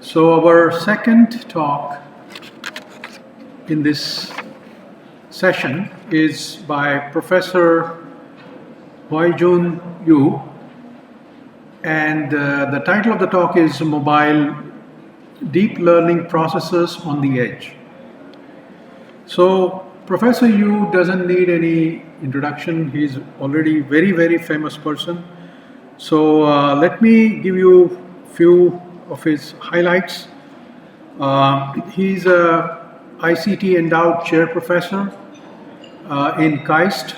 So our second talk in this session is by Professor Hoi-Jun Yu, and the title of the talk is Mobile Deep Learning Processors on the Edge. So Professor Yu doesn't need any introduction. He's already very famous person. So let me give you a few of his highlights. He's a ICT endowed chair professor in KAIST,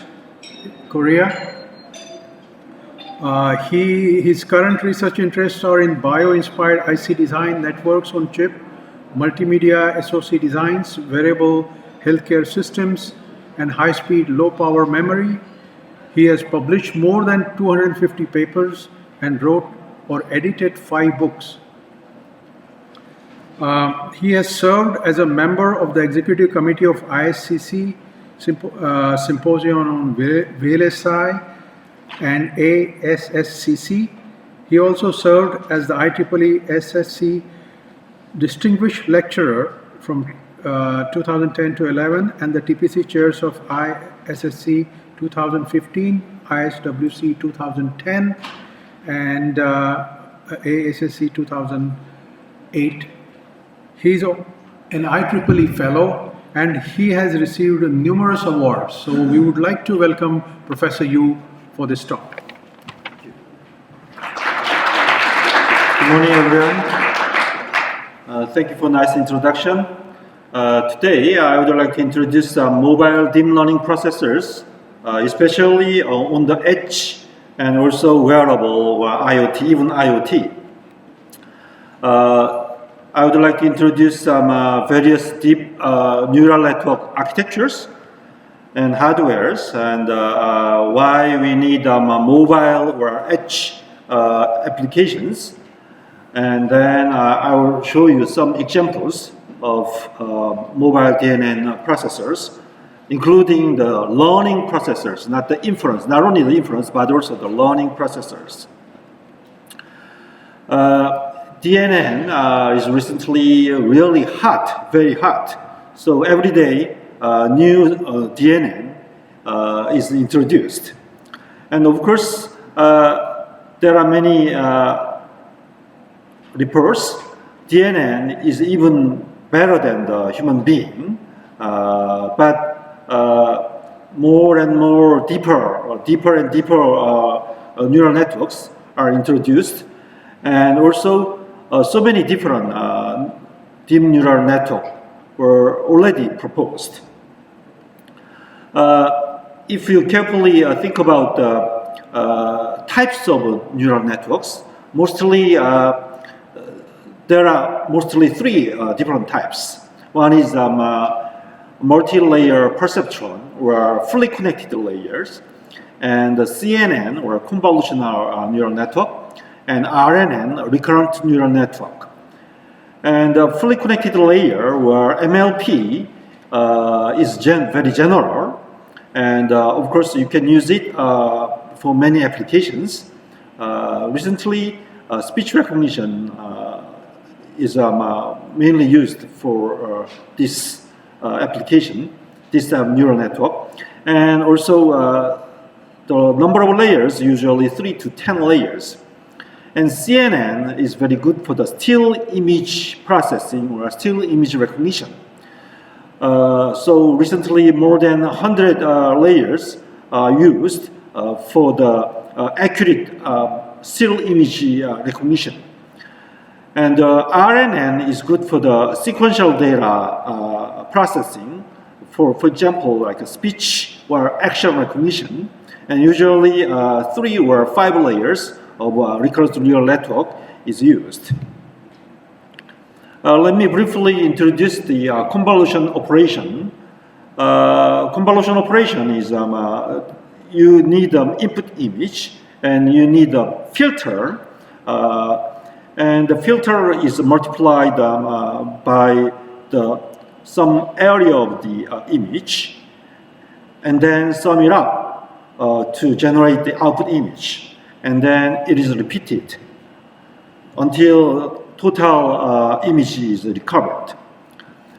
Korea. His current research interests are in bio-inspired IC design, networks on chip, multimedia SoC designs, variable healthcare systems, and high-speed, low-power memory. He has published more than 250 papers and wrote or edited 5 books. He has served as a member of the executive committee of ICCC Symposium on VLSI and ASSCC. He also served as the IEEE SSC Distinguished Lecturer from 2010 to 11 and the TPC chairs of ISSC 2015, ISWC 2010, and ASSC 2008. He's an IEEE fellow and he has received numerous awards. So we would like to welcome Professor Yu for this talk. Good morning, everyone. Thank you for a nice introduction. Today, I would like to introduce mobile deep learning processors, especially on the edge and also wearable or IoT, even IoT. I would like to introduce some various deep neural network architectures and hardwares, and why we need mobile or edge applications. And then I will show you some examples of mobile DNN processors, including the learning processors, not the inference, not only the inference, but also the learning processors. DNN is recently really hot, very hot. So every day, new DNN is introduced. And of course, there are many reports. DNN is even better than the human being, but more and more deeper and deeper neural networks are introduced, and also so many different deep neural networks were already proposed. If you carefully think about the types of neural networks, mostly there are mostly 3 different types. One is multi-layer perceptron, or fully connected layers, and the CNN, or Convolutional Neural Network, and RNN, Recurrent Neural Network. And the fully connected layer, where MLP is very general, and of course you can use it for many applications. Recently, speech recognition is mainly used for this application, this neural network. And also the number of layers, usually 3 to 10 layers. And CNN is very good for the still image processing or still image recognition. So recently more than 100 layers are used for the accurate still image recognition. And RNN is good for the sequential data processing, for example, like a speech or action recognition. And usually 3 or 5 layers of recurrent neural network is used. Let me briefly introduce the convolution operation. Convolution operation is you need input image and you need a filter. And the filter is multiplied by some area of the image, and then sum it up to generate the output image. And then it is repeated until total image is recovered.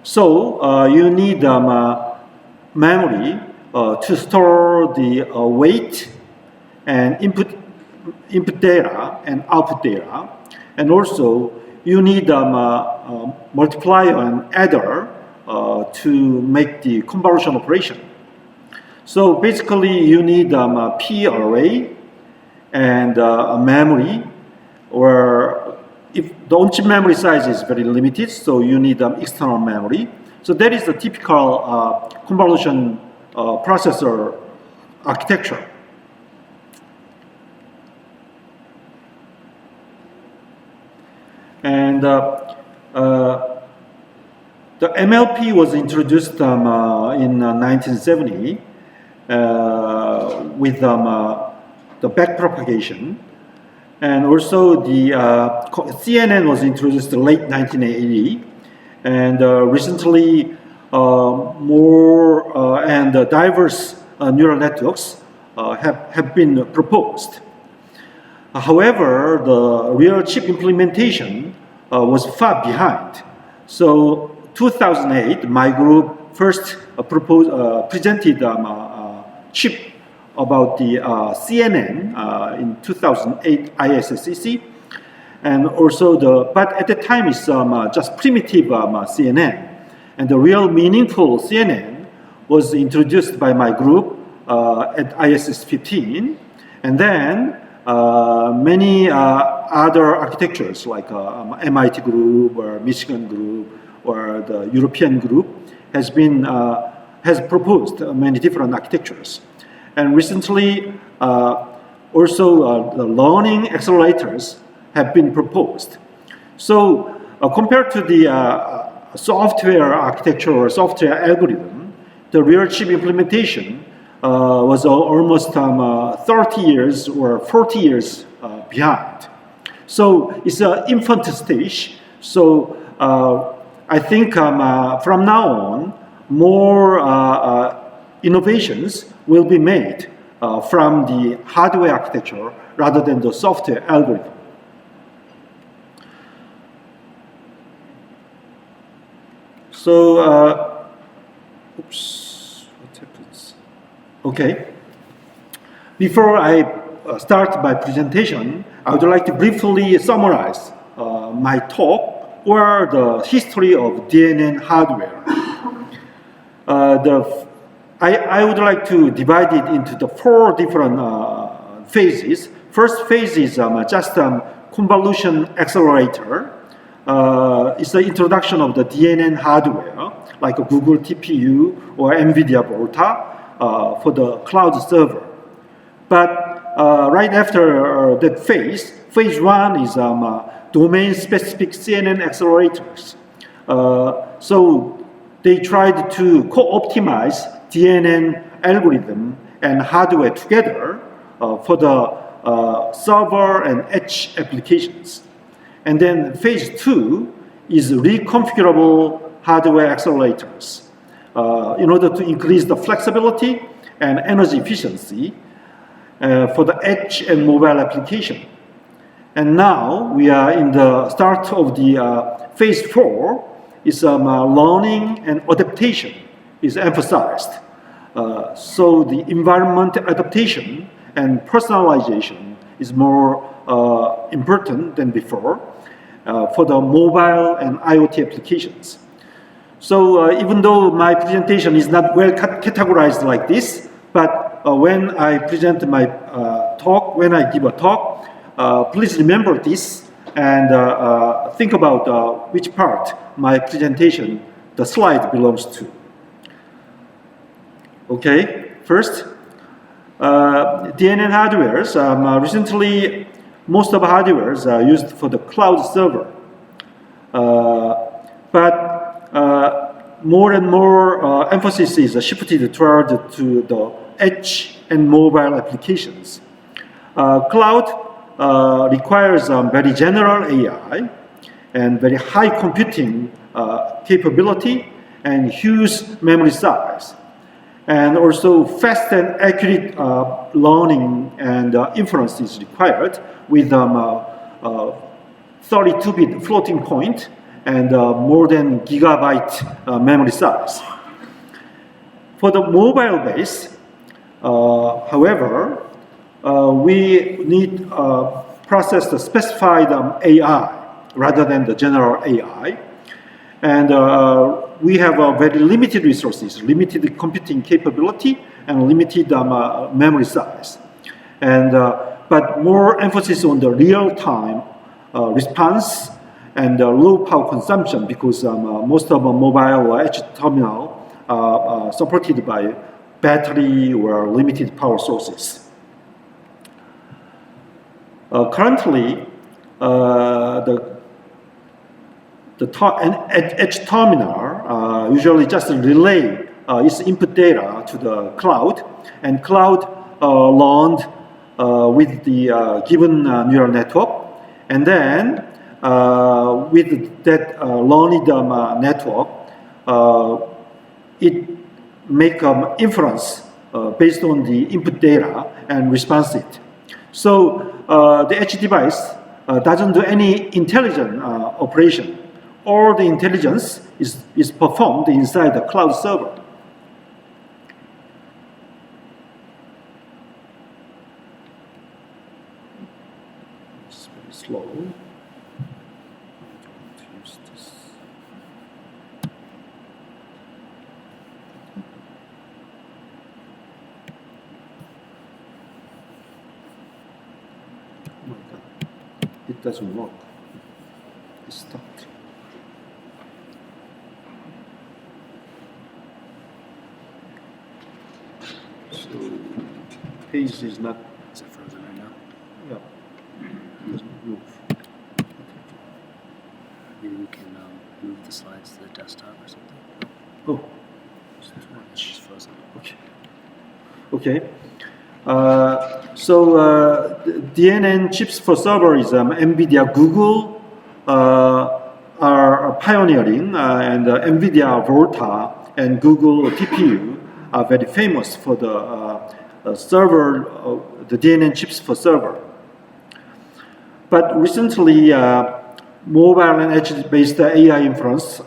So you need memory to store the weight and input data and output data, and also you need multiplier and adder to make the convolution operation. So basically you need a P array and a memory, or if the on-chip memory size is very limited, so you need external memory. So that is the typical convolution processor architecture. And the MLP was introduced in 1970 with the backpropagation, and also the CNN was introduced in late 1980, and recently more and diverse neural networks have been proposed. However, the real chip implementation was far behind. So 2008, my group first presented a chip about the CNN in 2008 ISSCC, and also but at the time it's just primitive CNN, and the real meaningful CNN was introduced by my group at ISS 15, and then many other architectures like MIT group or Michigan group or the European group has proposed many different architectures. And recently also the learning accelerators have been proposed. So compared to the software architecture or software algorithm, the real chip implementation was almost 30 years or 40 years behind. So it's an infant stage. So I think from now on, more innovations will be made from the hardware architecture rather than the software algorithm. So, oops, what happens? Okay. Before I start my presentation, I would like to briefly summarize my talk or the history of DNN hardware. I would like to divide it into the 4 different phases. First phase is just convolution accelerator. It's the introduction of the DNN hardware, like a Google TPU or NVIDIA Volta for the cloud server. But right after that phase 1 is domain-specific CNN accelerators. So they tried to co-optimize DNN algorithm and hardware together for the server and edge applications. And then phase 2 is reconfigurable hardware accelerators in order to increase the flexibility and energy efficiency for the edge and mobile application. And now we are in the start of the phase 4. Is learning and adaptation is emphasized. So the environment adaptation and personalization is more important than before for the mobile and IoT applications. So even though my presentation is not well categorized like this, but when I present my talk, when I give a talk, please remember this and think about which part my presentation, the slide belongs to. Okay, first, DNN hardwares. Recently, most of the hardwares are used for the cloud server. But more and more emphasis is shifted toward to the edge and mobile applications. Cloud requires very general AI and very high computing capability and huge memory size, and also fast and accurate learning and inference is required with 32-bit floating point and more than gigabyte memory size. For the mobile base, however, we need process the specified AI rather than the general AI. And we have very limited resources, limited computing capability, and limited memory size. And, but more emphasis on the real-time response and low power consumption, because most of mobile or edge terminal are supported by battery or limited power sources. Currently, the edge terminal usually just relay its input data to the cloud, and cloud learned with the given neural network, and then with that learned network, it make inference based on the input data and response it. So the edge device doesn't do any intelligent operation. All the intelligence is performed inside the cloud server. It's very slow. Use this. Oh my God, it doesn't work. It's stopped. So page is not. Is it frozen right now? Yeah. It doesn't move. Maybe we can move the slides to the desktop or something. Oh. It's too much. It's frozen. Okay. Okay. So DNN chips for server is NVIDIA, Google are pioneering, and NVIDIA Volta and Google TPU are very famous for the server, the DNN chips for server. But recently, mobile and edge-based AI inference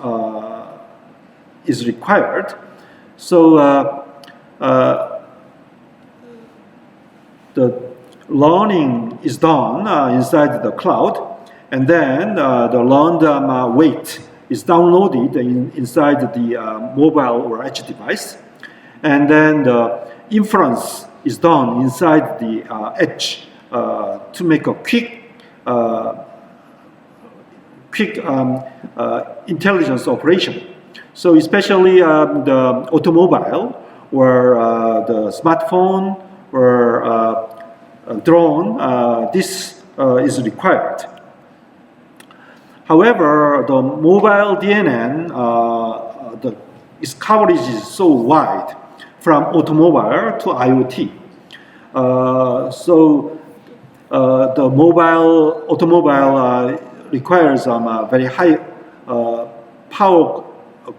is required. So the learning is done inside the cloud, and then the learned weight is downloaded inside the mobile or edge device, and then the inference is done inside the edge to make a quick intelligence operation. So especially the automobile or the smartphone or drone, this is required. However, the mobile DNN, its coverage is so wide, from automobile to IoT. So the automobile requires very high power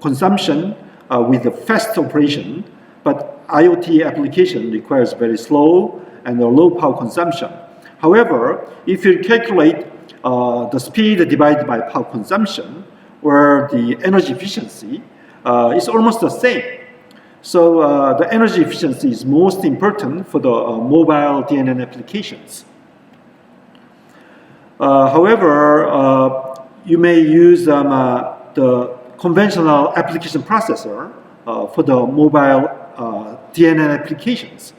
consumption with a fast operation, but IoT application requires very slow and low power consumption. However, if you calculate the speed divided by power consumption, or the energy efficiency, it's almost the same. So the energy efficiency is most important for the mobile DNN applications. However, you may use the conventional application processor for the mobile DNN applications.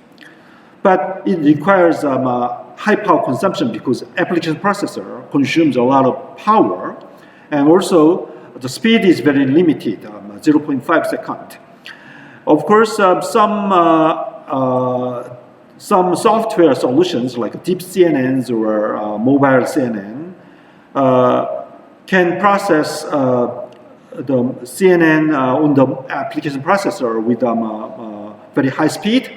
But it requires high power consumption because application processor consumes a lot of power, and also the speed is very limited, 0.5 seconds. Of course, some software solutions like deep CNNs or mobile CNN can process the CNN on the application processor with very high speed,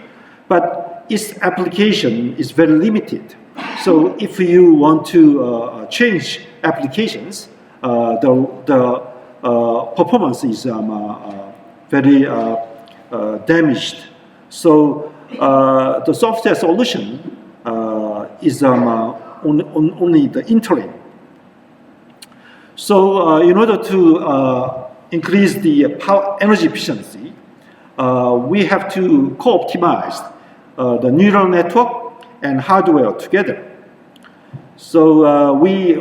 but its application is very limited. So if you want to change applications, the performance is very damaged. So the software solution is only the interim. So in order to increase the power energy efficiency, we have to co-optimize the neural network and hardware together. So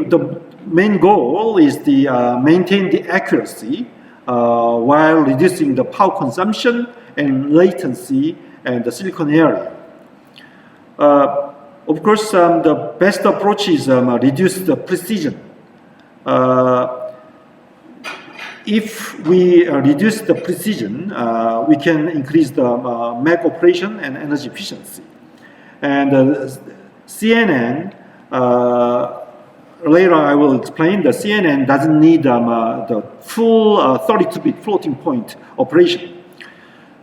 the main goal is to maintain the accuracy while reducing the power consumption and latency and the silicon area. Of course, the best approach is reduce the precision. If we reduce the precision, we can increase the MAC operation and energy efficiency. And CNN, later I will explain, the CNN doesn't need the full 32-bit floating point operation.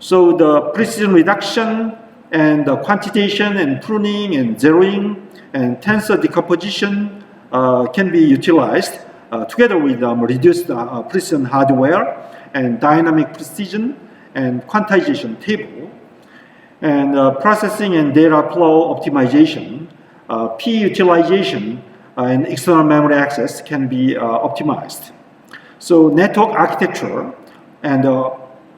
So the precision reduction and the quantitation and pruning and zeroing and tensor decomposition can be utilized together with reduced precision hardware and dynamic precision and quantization table. And processing and data flow optimization, P utilization, and external memory access can be optimized. So network architecture and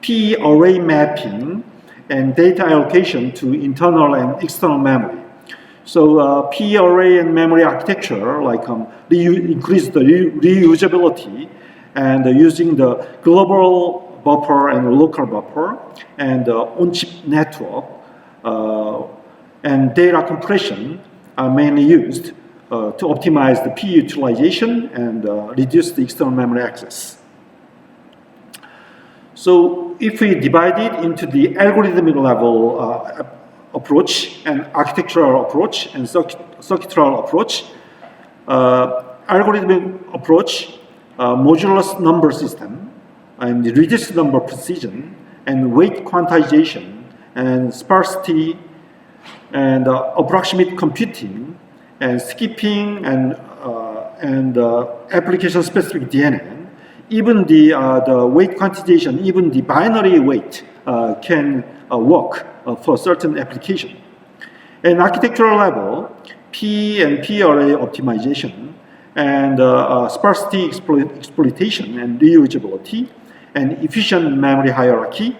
P array mapping and data allocation to internal and external memory. So P array and memory architecture, like increase the reusability and using the global buffer and local buffer and on-chip network and data compression are mainly used to optimize the P utilization and reduce the external memory access. So if we divide it into the algorithmic level approach and architectural approach and circuitral approach, algorithmic approach, modulus number system, and reduced number precision, and weight quantization, and sparsity, and approximate computing, and skipping, and application-specific DNN. Even the weight quantization, even the binary weight can work for certain application. At architectural level, P and P array optimization, and sparsity exploitation and reusability, and efficient memory hierarchy,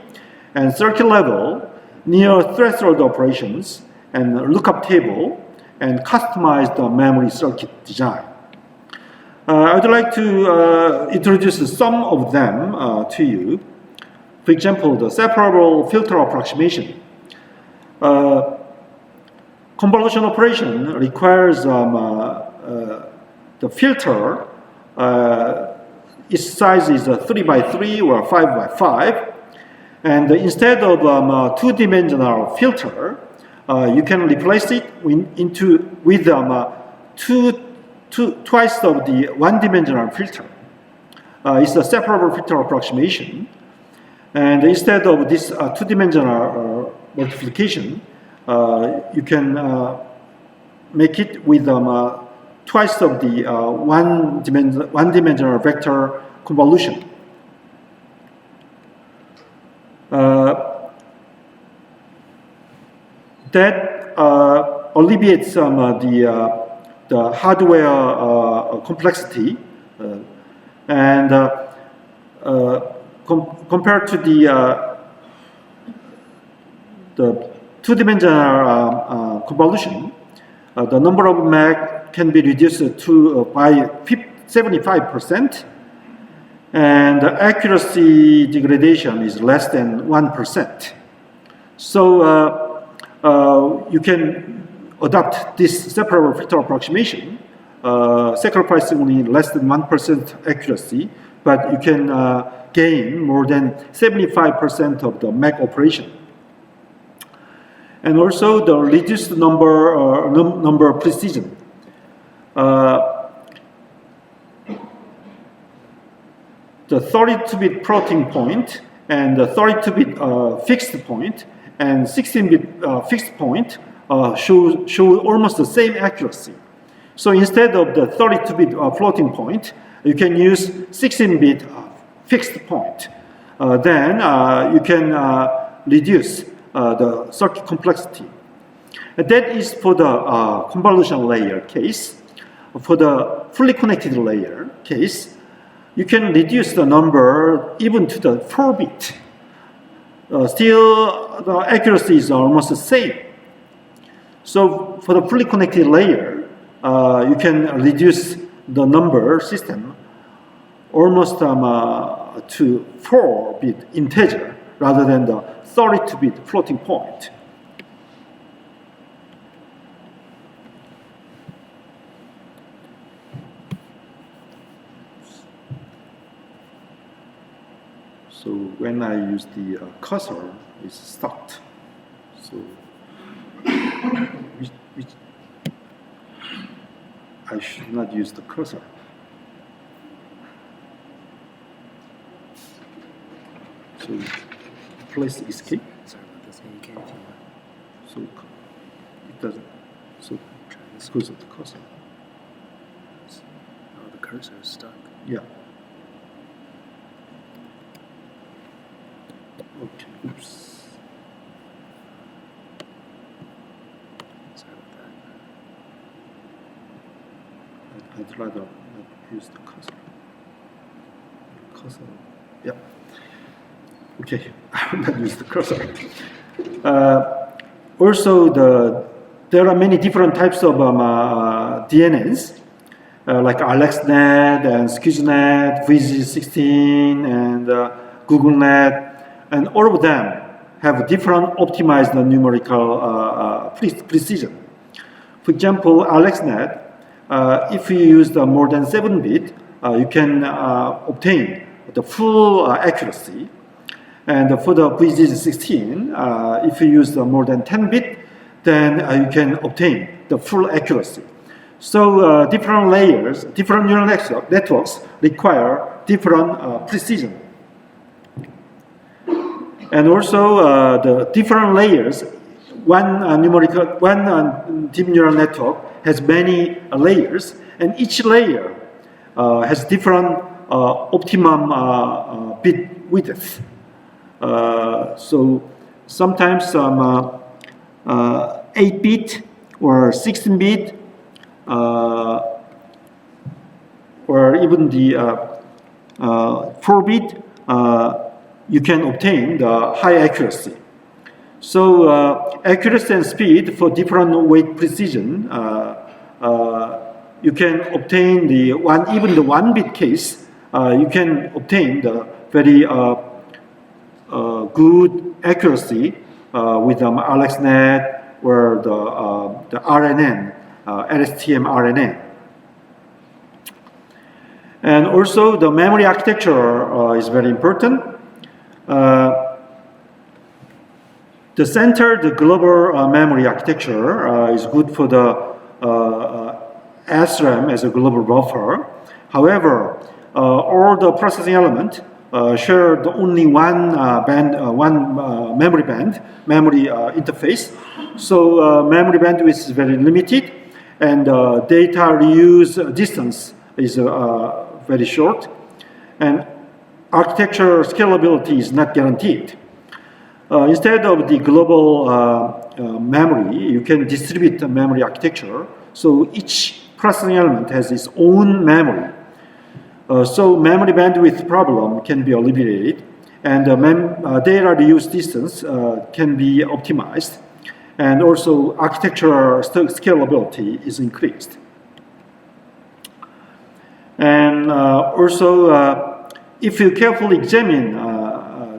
and circuit level, near threshold operations, and lookup table, and customized memory circuit design. I would like to introduce some of them to you. For example, the separable filter approximation. Convolution operation requires the filter, its size is 3 by 3 or 5 by 5. And instead of two-dimensional filter, you can replace it with twice of the one-dimensional filter. It's a separable filter approximation. And instead of this two-dimensional multiplication, you can make it with twice of the one-dimensional vector convolution. That alleviates the hardware complexity, and compared to the two-dimensional convolution, the number of MAC can be reduced by 75%, and the accuracy degradation is less than 1%. So you can adopt this separable filter approximation, sacrificing only less than 1% accuracy, but you can gain more than 75% of the MAC operation. And also the reduced number precision. The 32-bit floating point and the 32-bit fixed point and 16-bit fixed point show almost the same accuracy. So instead of the 32-bit floating point, you can use 16-bit fixed point. Then you can reduce the circuit complexity. That is for the convolution layer case. For the fully connected layer case, you can reduce the number even to the 4-bit. Still, the accuracy is almost the same. So for the fully connected layer, you can reduce the number system almost to 4-bit integer rather than the 32-bit floating point. So when I use the cursor, it's stuck. So I should not use the cursor. So place escape. Sorry about this. Yeah, you can if you want. So it doesn't. So Try this. because of the cursor. Oh, the cursor is stuck. Yeah. Okay. Oops. Sorry about that. I'd rather not use the cursor. Cursor. Yeah. Okay. I will not use the cursor. Also, there are many different types of DNNs, like AlexNet and SqueezeNet, VG16, and GoogleNet, and all of them have different optimized numerical precision. For example, AlexNet, if you use the more than 7-bit, you can obtain the full accuracy. And for the VG16, if you use the more than 10-bit, then you can obtain the full accuracy. So different layers, different neural networks require different precision. And also the different layers, one deep neural network has many layers, and each layer has different optimum bit width. So sometimes 8-bit or 16-bit or even the 4-bit, you can obtain the high accuracy. So accuracy and speed for different weight precision, you can obtain even the 1-bit case, you can obtain the very good accuracy with AlexNet or the RNN, LSTM RNN. And also the memory architecture is very important. The centered global memory architecture is good for the SRAM as a global buffer. However, all the processing elements share only one memory interface. So memory bandwidth is very limited, and data reuse distance is very short, and architecture scalability is not guaranteed. Instead of the global memory, you can distribute the memory architecture. So each processing element has its own memory. So memory bandwidth problem can be alleviated, and data reuse distance can be optimized, and also architecture scalability is increased. And also, if you carefully examine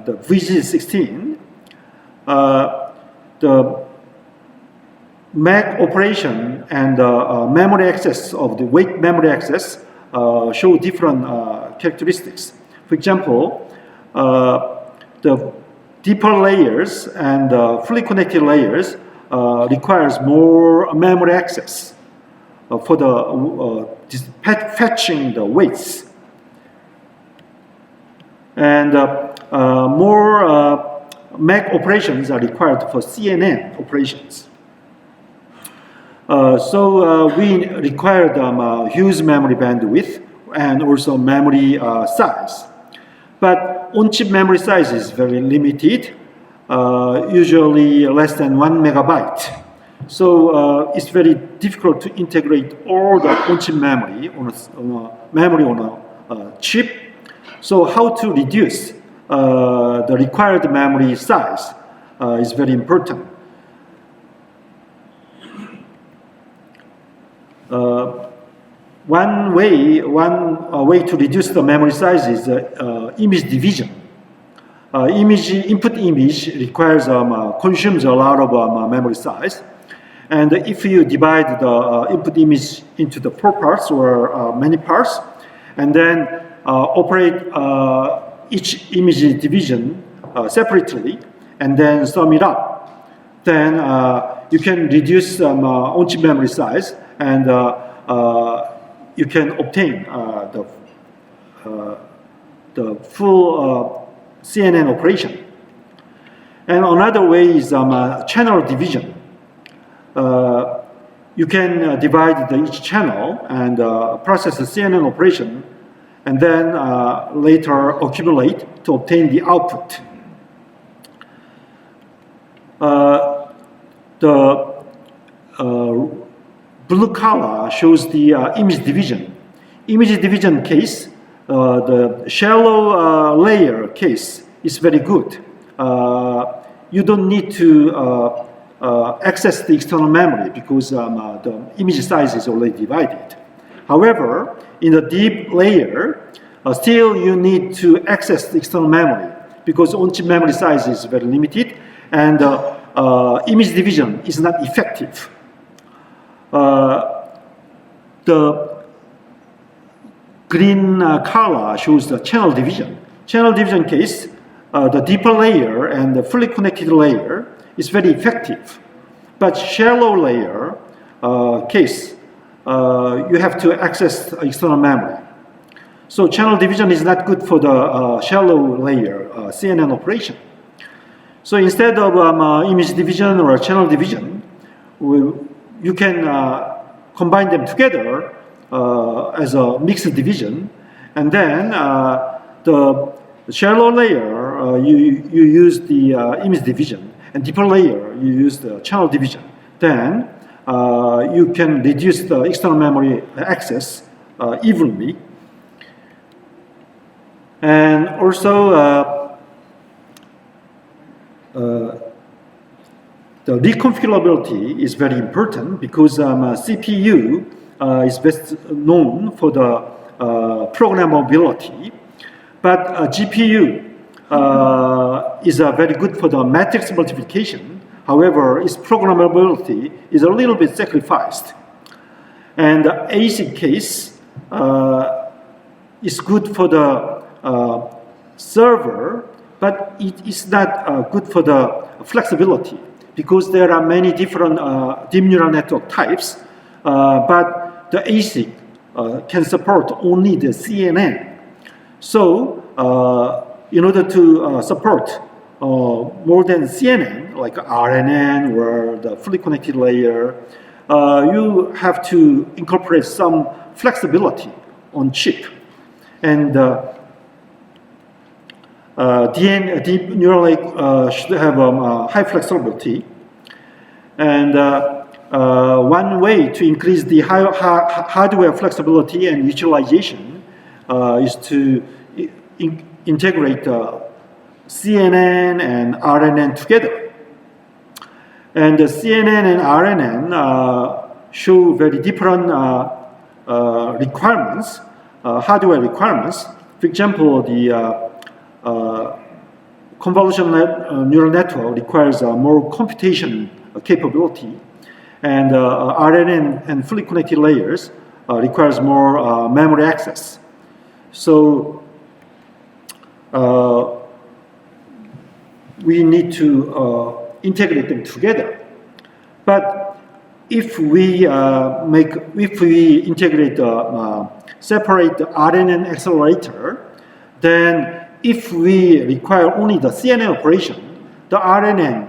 the VG16, the MAC operation and memory access of the weight memory access show different characteristics. For example, the deeper layers and fully connected layers requires more memory access for the fetching the weights, and more MAC operations are required for CNN operations. So we required huge memory bandwidth and also memory size. But on-chip memory size is very limited, usually less than 1 megabyte. So it's very difficult to integrate all the on-chip memory on a chip So how to reduce the required memory size is very important. One way to reduce the memory size is image division. Input image consumes a lot of memory size, and if you divide the input image into the 4 parts or many parts, and then operate each image division separately, and then sum it up, then you can reduce on-chip memory size, and you can obtain the full CNN operation. And another way is channel division. You can divide each channel and process the CNN operation, and then later accumulate to obtain the output. The blue color shows the image division. Image division case, the shallow layer case is very good. You don't need to access the external memory because the image size is already divided. However, in the deep layer, still you need to access the external memory because on-chip memory size is very limited, and image division is not effective. The green color shows the channel division. Channel division case, the deeper layer and the fully connected layer is very effective. But shallow layer case, you have to access external memory. So channel division is not good for the shallow layer CNN operation. So instead of image division or channel division, you can combine them together as a mixed division, and then the shallow layer you use the image division, and deeper layer you use the channel division. Then you can reduce the external memory access evenly, and also the reconfigurability is very important because CPU is best known for the programmability, but GPU is very good for the matrix multiplication. However, its programmability is a little bit sacrificed. And the ASIC case is good for the server, but it is not good for the flexibility because there are many different deep neural network types, but the ASIC can support only the CNN. So in order to support more than CNN, like RNN or the fully connected layer, you have to incorporate some flexibility on chip. And deep neural network should have high flexibility. And one way to increase the hardware flexibility and utilization is to integrate CNN and RNN together. And the CNN and RNN show very different requirements, hardware requirements. For example, the convolutional neural network requires more computation capability, and RNN and fully connected layers requires more memory access. So we need to integrate them together. But if we integrate separate the RNN accelerator, then if we require only the CNN operation, the RNN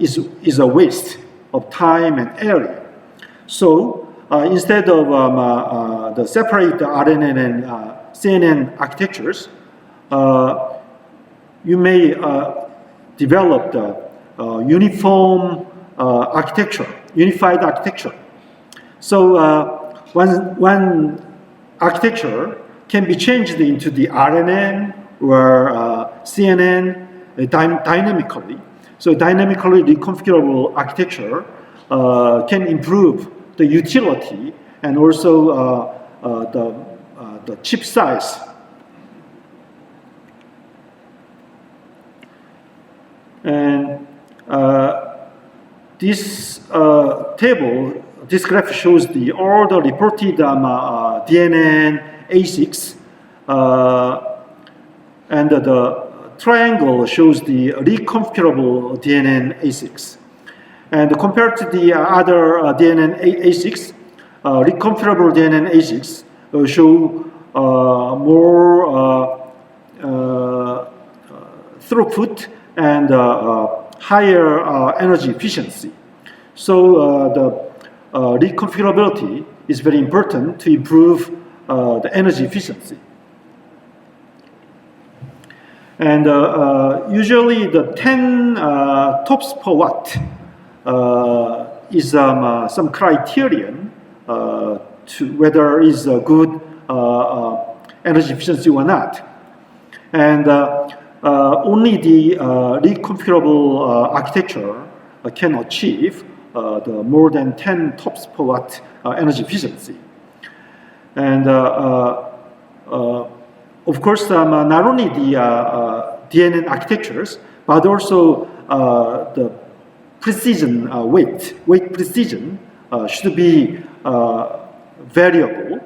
is a waste of time and area. So instead of the separate RNN and CNN architectures, you may develop the uniform architecture, unified architecture. So one architecture can be changed into the RNN or CNN dynamically. So dynamically reconfigurable architecture can improve the utility and also the chip size. And this table, this graph shows all the reported DNN ASICs, and the triangle shows the reconfigurable DNN ASICs. And compared to the other DNN ASICs, reconfigurable DNN ASICs show more throughput and higher energy efficiency. So the reconfigurability is very important to improve the energy efficiency. And usually the 10 TOPS per watt is some criterion to whether is a good energy efficiency or not. And only the reconfigurable architecture can achieve the more than 10 TOPS per watt energy efficiency. And of course, not only the DNN architectures, but also the precision weight precision should be variable.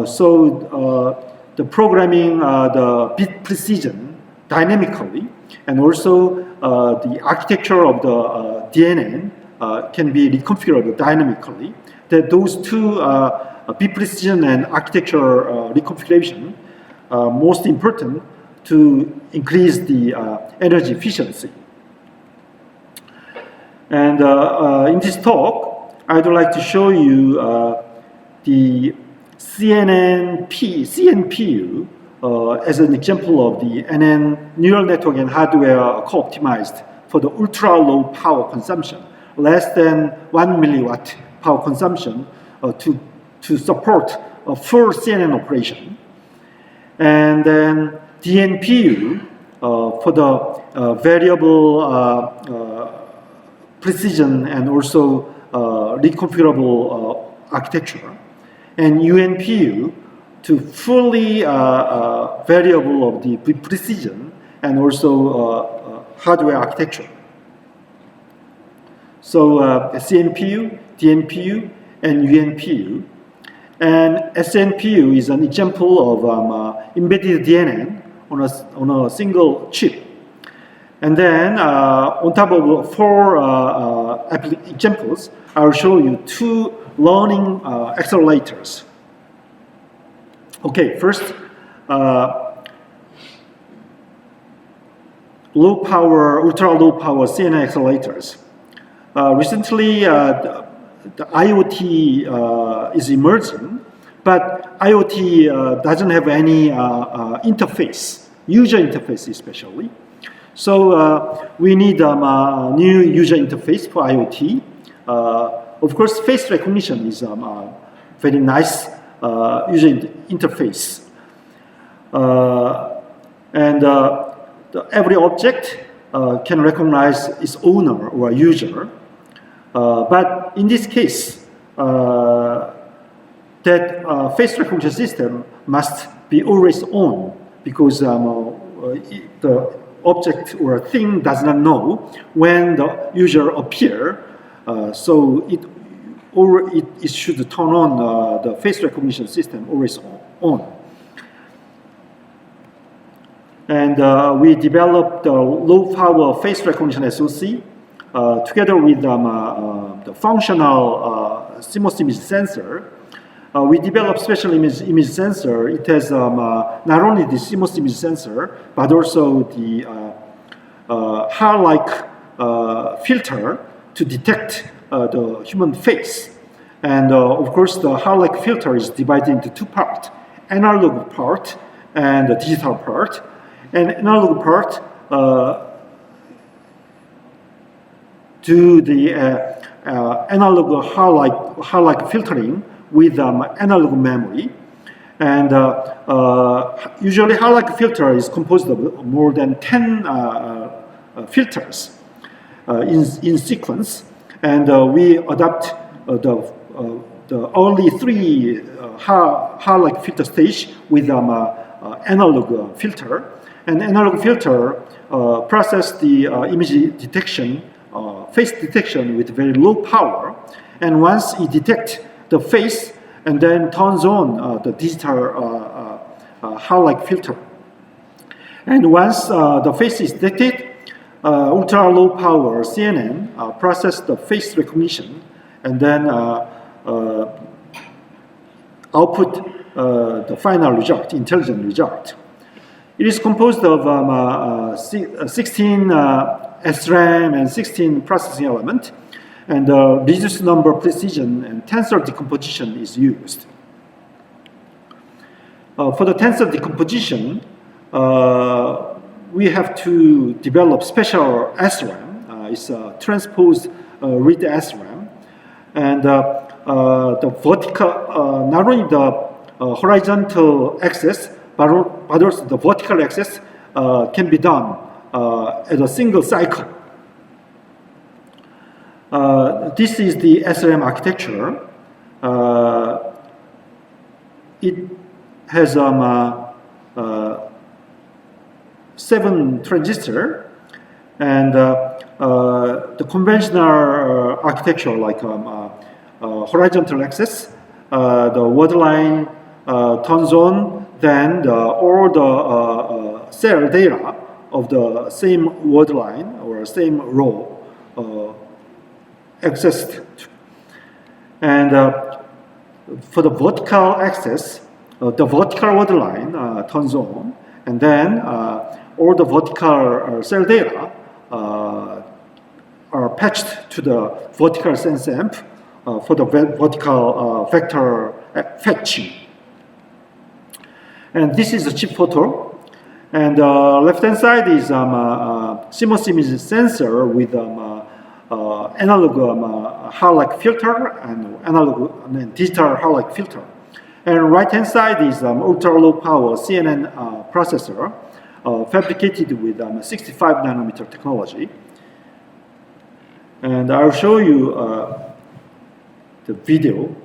So the programming the bit precision dynamically, and also the architecture of the DNN can be reconfigured dynamically. That those two bit precision and architecture reconfiguration are most important to increase the energy efficiency. And in this talk, I'd like to show you the CNPU as an example of the NN neural network and hardware co-optimized for the ultra-low power consumption, less than 1 milliwatt power consumption to support a full CNN operation. And then DNPU for the variable precision and also reconfigurable architecture, and UNPU to fully variable of the precision and also hardware architecture. So CNPU, DNPU, and UNPU. And SNPU is an example of embedded DNN on a single chip. And then on top of 4 examples, I'll show you 2 learning accelerators. Okay, first, low power, ultra low power CNN accelerators. Recently, the IoT is emerging, but IoT doesn't have any interface, user interface especially. So we need a new user interface for IoT. Of course, face recognition is very nice user interface. And every object can recognize its owner or user. But in this case, that face recognition system must be always on, because the object or thing does not know when the user appears. So it should turn on the face recognition system always on. And we developed the low power face recognition SoC together with the functional CMOS image sensor. We developed special image sensor. It has not only the CMOS image sensor, but also the hair-like filter to detect the human face. And of course, the hair-like filter is divided into 2 parts, analog part and the digital part. And analog part do the analog hair-like filtering with analog memory. And usually hierarchy filter is composed of more than 10 filters in sequence. And we adopt the only 3 hierarchy filter stage with analog filter. And analog filter process the image detection, face detection with very low power. And once it detects the face, and then turns on the digital hierarchy filter. And once the face is detected, ultra low power CNN process the face recognition and then output the final result, intelligent result. It is composed of 16 SRAM and 16 processing elements, and reduced number precision and tensor decomposition is used. For the tensor decomposition, we have to develop special SRAM. It's a transpose-read SRAM. And the vertical, not only the horizontal axis, but also the vertical axis can be done at a single cycle. This is the SRAM architecture. It has 7 transistors, and the conventional architecture, like horizontal axis, the word line turns on, then all the cell data of the same word line or same row accessed. And for the vertical axis, the vertical word line turns on, and then all the vertical cell data are patched to the vertical sense amp for the vertical vector fetching. And this is a chip photo. And left-hand side is CMOS image sensor with analog hierarchy filter and analog and digital hierarchy filter. And right-hand side is ultra-low power CNN processor fabricated with 65 nanometer technology. And I'll show you the video.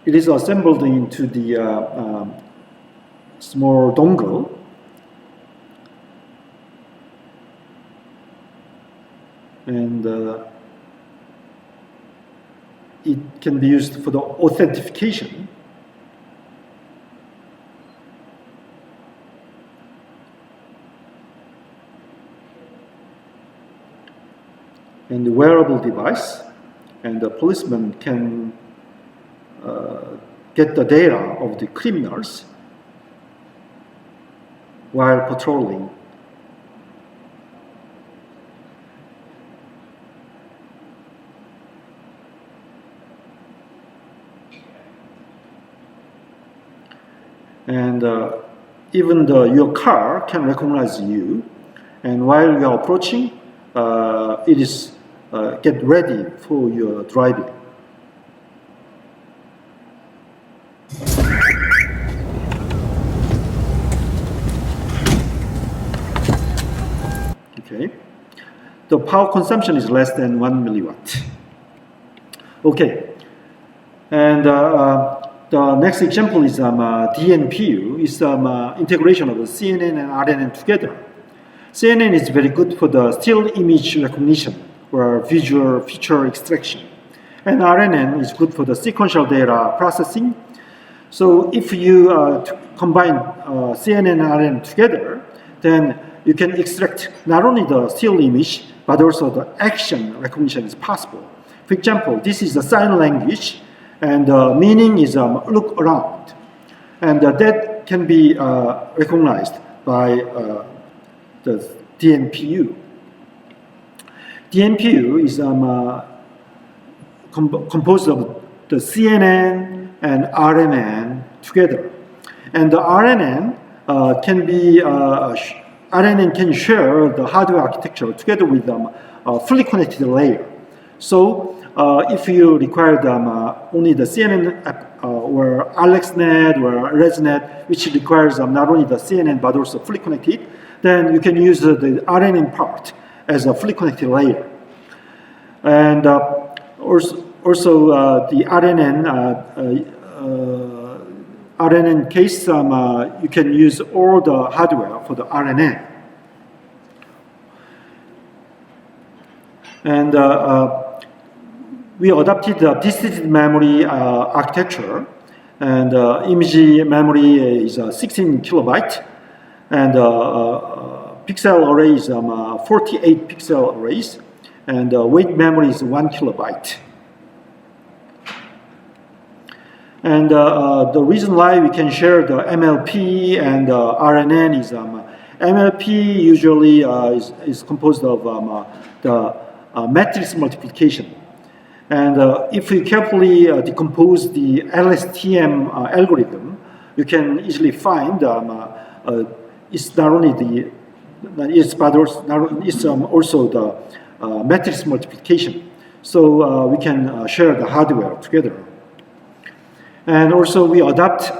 It is assembled into the small dongle. And it can be used for the authentication. And the wearable device, and the policeman can get the data of the criminals while patrolling. And even your car can recognize you, and while you are approaching, it is get ready for your driving. Okay, the power consumption is less than 1 milliwatt. Okay, and the next example is DNPU. It's integration of the CNN and RNN together. CNN is very good for the still image recognition or visual feature extraction. And RNN is good for the sequential data processing. So if you combine CNN and RNN together, then you can extract not only the still image, but also the action recognition is possible. For example, this is a sign language, and the meaning is look around. And that can be recognized by the DNPU. DNPU is composed of the CNN and RNN together. And the RNN can be RNN can share the hardware architecture together with a fully connected layer. So if you require only the CNN or AlexNet or ResNet, which requires not only the CNN but also fully connected, then you can use the RNN part as a fully connected layer. And also the RNN case, you can use all the hardware for the RNN. And we adopted the distributed memory architecture, and image memory is 16 kilobyte, and pixel array is 48 pixel arrays, and weight memory is 1 kilobyte. And the reason why we can share the MLP and RNN is MLP usually is composed of the matrix multiplication. And if we carefully decompose the LSTM algorithm, you can easily find it's not only the it's also the matrix multiplication. So we can share the hardware together. And also we adopt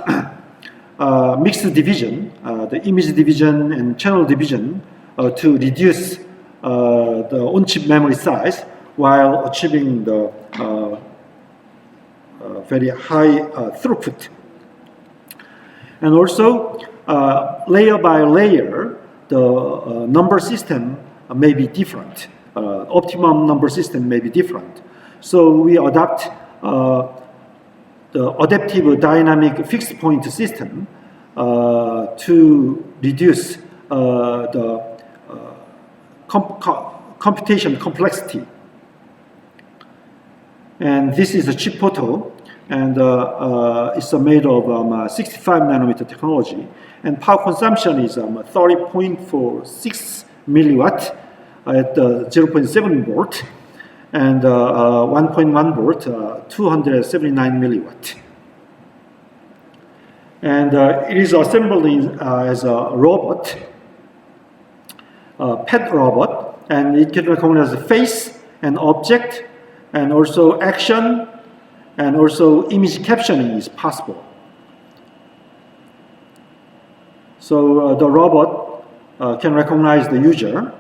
mixed division, the image division and channel division to reduce the on-chip memory size while achieving the very high throughput. And also, layer by layer, the number system may be different. Optimum number system may be different. So we adopt the adaptive dynamic fixed point system to reduce the computation complexity. And this is a chip photo, and it's made of 65 nanometer technology, and power consumption is 30.46 milliwatt at 0.7 volt, and 1.1 volt, 279 milliwatt. And it is assembled as a robot, pet robot, and it can recognize the face and object, and also action, and also image captioning is possible. So the robot can recognize the user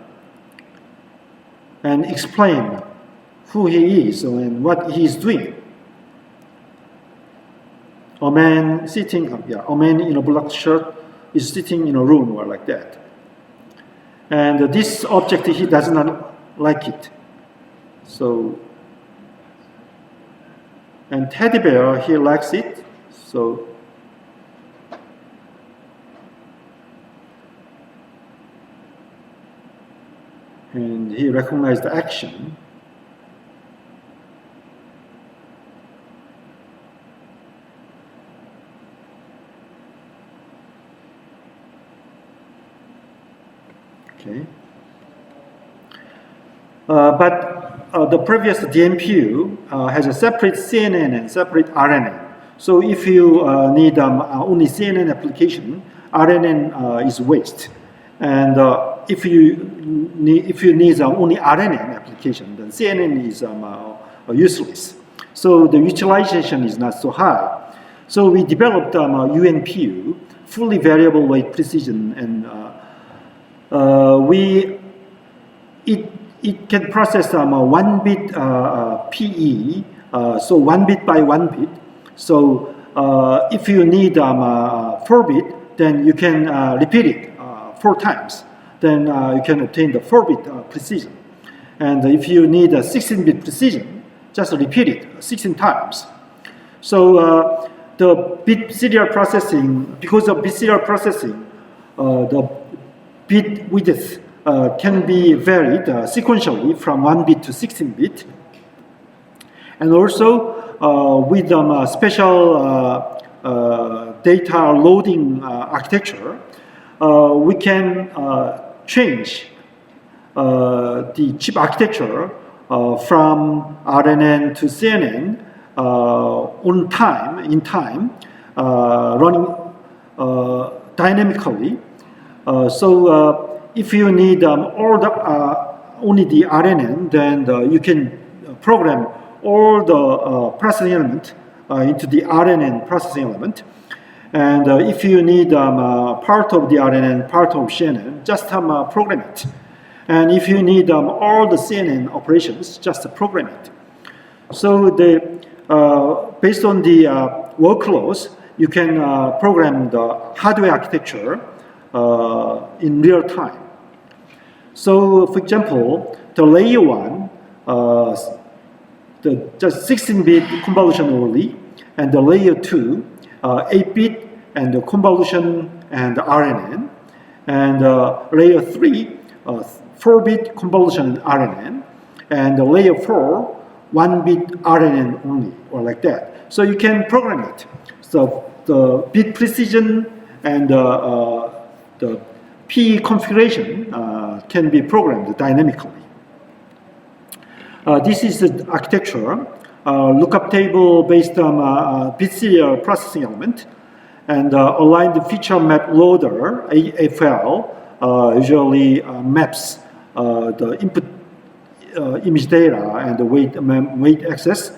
and explain who he is and what he is doing. A man sitting, a man in a black shirt is sitting in a room or like that. And this object, he does not like it. So, and teddy bear, he likes it. So, and he recognized the action. Okay. But the previous DNPU has a separate CNN and separate RNN. So if you need only CNN application, RNN is waste. And if you need only RNN application, then CNN is useless. So the utilization is not so high. So we developed UNPU, fully variable weight precision, and it can process 1 bit PE, so 1 bit by 1 bit. So if you need 4 bit, then you can repeat it 4 times. Then you can obtain the 4 bit precision. And if you need a 16 bit precision, just repeat it 16 times. So the bit serial processing, because of bit serial processing, the bit width can be varied sequentially from 1 bit to 16 bit. And also with special data loading architecture, we can change the chip architecture from RNN to CNN in time, running dynamically. So if you need only the RNN, then you can program all the processing element into the RNN processing element. And if you need part of the RNN, part of CNN, just program it. And if you need all the CNN operations, just program it. So based on the workloads, you can program the hardware architecture in real time. So, for example, the layer 1, just 16-bit convolution only, and the layer 2, 8-bit and the convolution and RNN, and layer 3, 4-bit convolution and RNN, and the layer 4, 1-bit RNN only, or like that. So you can program it. So the bit precision and the P configuration can be programmed dynamically. This is the architecture, lookup table based on bit serial processing element, and aligned feature map loader, AFL, usually maps the input image data and the weight access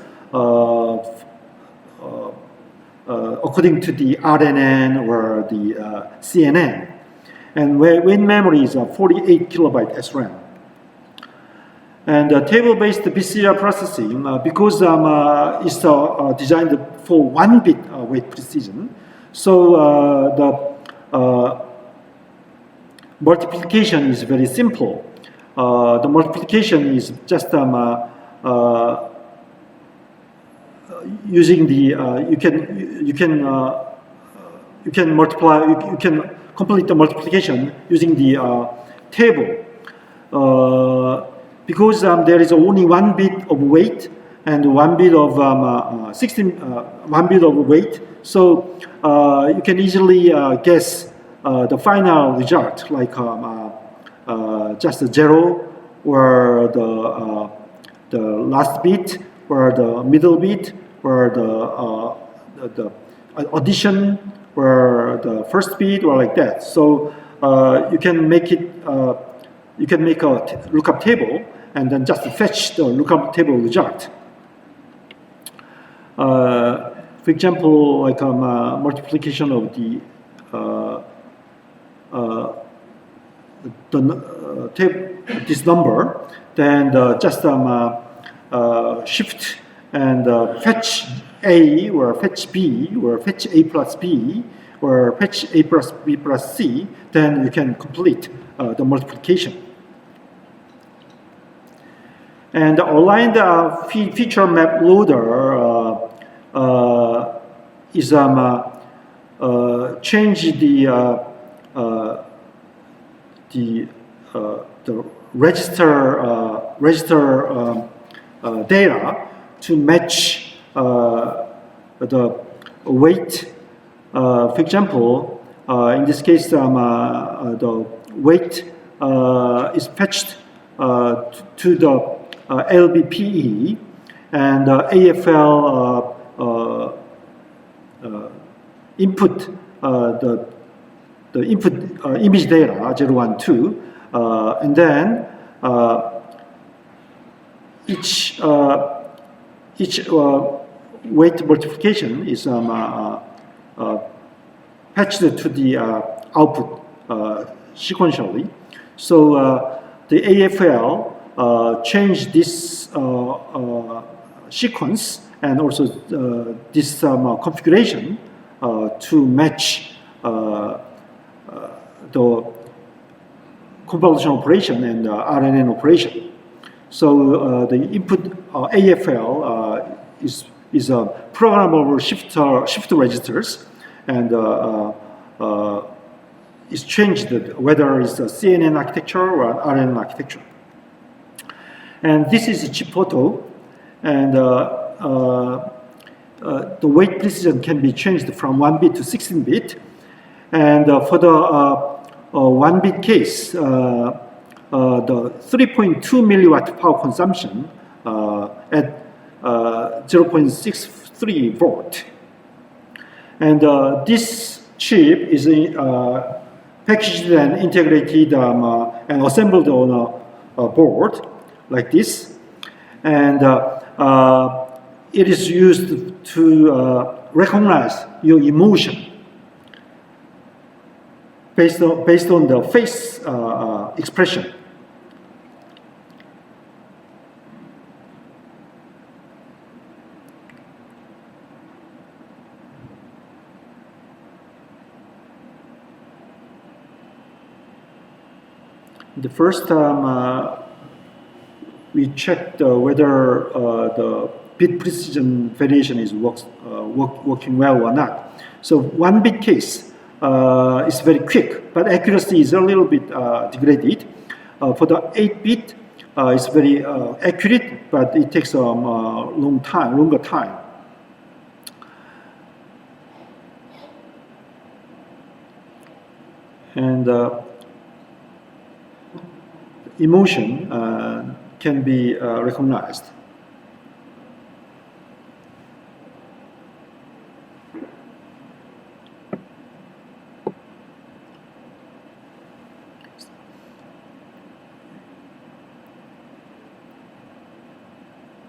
according to the RNN or the CNN. And when memory is 48 kilobyte SRAM. And table-based bit serial processing, because it's designed for 1-bit weight precision, so the multiplication is very simple. The multiplication is just using the you can multiply, you can complete the multiplication using the table. Because there is only 1 bit of weight and 1 bit of 1 bit of weight, so you can easily guess the final result, like just a 0 or the last bit or the middle bit or the addition or the first bit or like that. So you can make it. You can make a lookup table and then just fetch the lookup table result. For example, like multiplication of this number, then just shift and fetch A or fetch B or fetch A plus B or fetch A plus B plus C, then you can complete the multiplication. And aligned feature map loader is change the register data to match the weight. For example, in this case, the weight is fetched to the LBPE, and AFL input the input image data 0, 1, 2, and then each weight multiplication is patched to the output sequentially. So the AFL change this sequence and also this configuration to match the convolution operation and RNN operation. So the input AFL is a programmable shift registers, and is changed whether it's a CNN architecture or RNN architecture. And this is a chip photo, and the weight precision can be changed from 1 bit to 16 bit. And for the 1 bit case, the 3.2 milliwatt power consumption at 0.63 volt. And this chip is packaged and integrated and assembled on a board like this. And it is used to recognize your emotion based on the face expression. The first time we checked whether the bit precision variation is working well or not. So 1 bit case is very quick, but accuracy is a little bit degraded. For the 8 bit, it's very accurate, but it takes a longer time. And emotion can be recognized.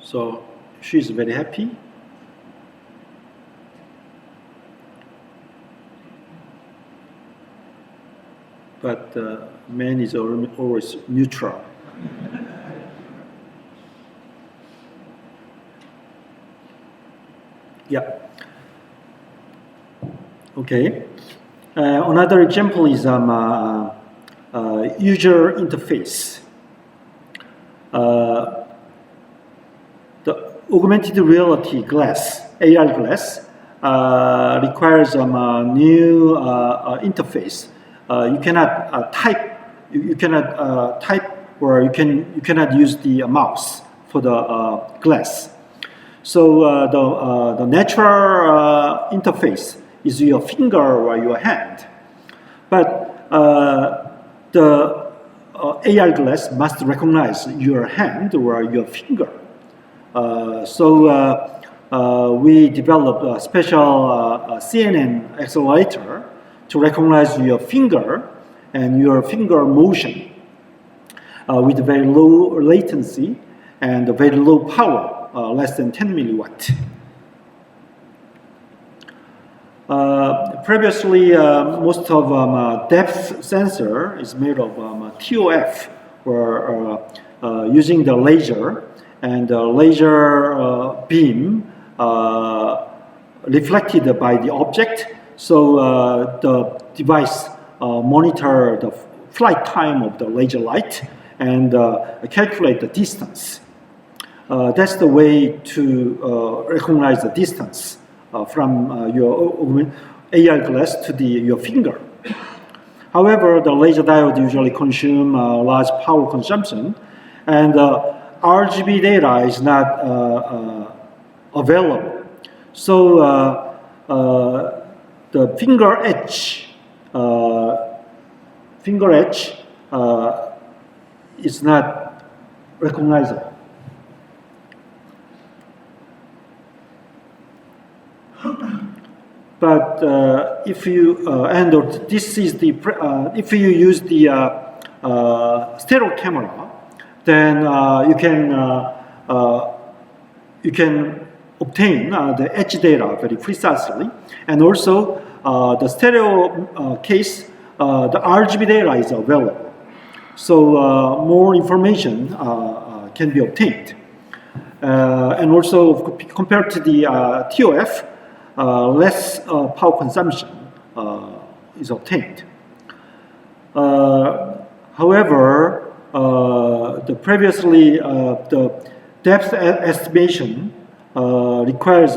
So she's very happy. But man is always neutral. Yeah. Okay. Another example is user interface. The augmented reality glass, AR glass, requires a new interface. You cannot type. You cannot type, or you cannot use the mouse for the glass. So the natural interface is your finger or your hand, but the AR glass must recognize your hand or your finger. So we developed a special CNN accelerator to recognize your finger and your finger motion with very low latency and very low power, less than 10 milliwatt. Previously, most of depth sensor is made of TOF, or using the laser, and the laser beam reflected by the object. So the device monitor the flight time of the laser light and calculate the distance. That's the way to recognize the distance from your AR glass to your finger. However, the laser diode usually consume large power consumption, and RGB data is not available. So the finger edge is not recognizable. But if you this is the if you use the stereo camera, then you can obtain the edge data very precisely, and also the stereo case, the RGB data is available, so more information can be obtained, and also compared to the TOF, less power consumption is obtained. However, the depth estimation requires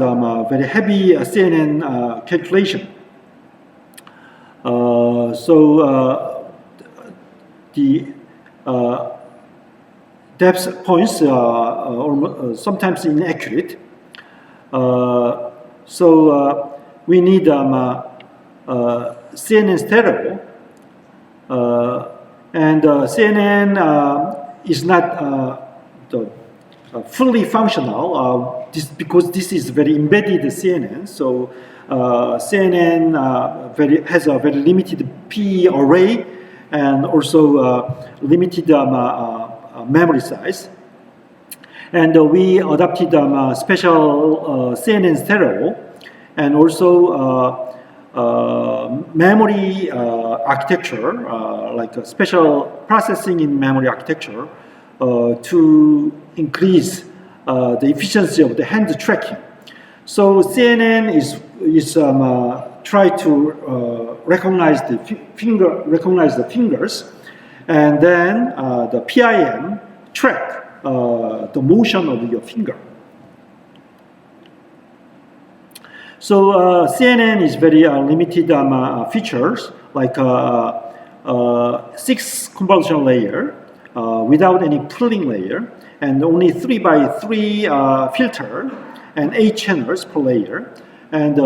very heavy CNN calculation. So the depth points are sometimes inaccurate. So we need CNN stereo, and CNN is not fully functional because this is very embedded CNN, so CNN has a very limited P array and also limited memory size. And we adopted special CNN stereo and also memory architecture, like a special processing in memory architecture to increase the efficiency of the hand tracking. So CNN is try to recognize the fingers, and then the PIM track the motion of your finger. So CNN is very limited features, like 6 convolutional layer without any pooling layer, and only 3x3 filter, and 8 channels per layer, and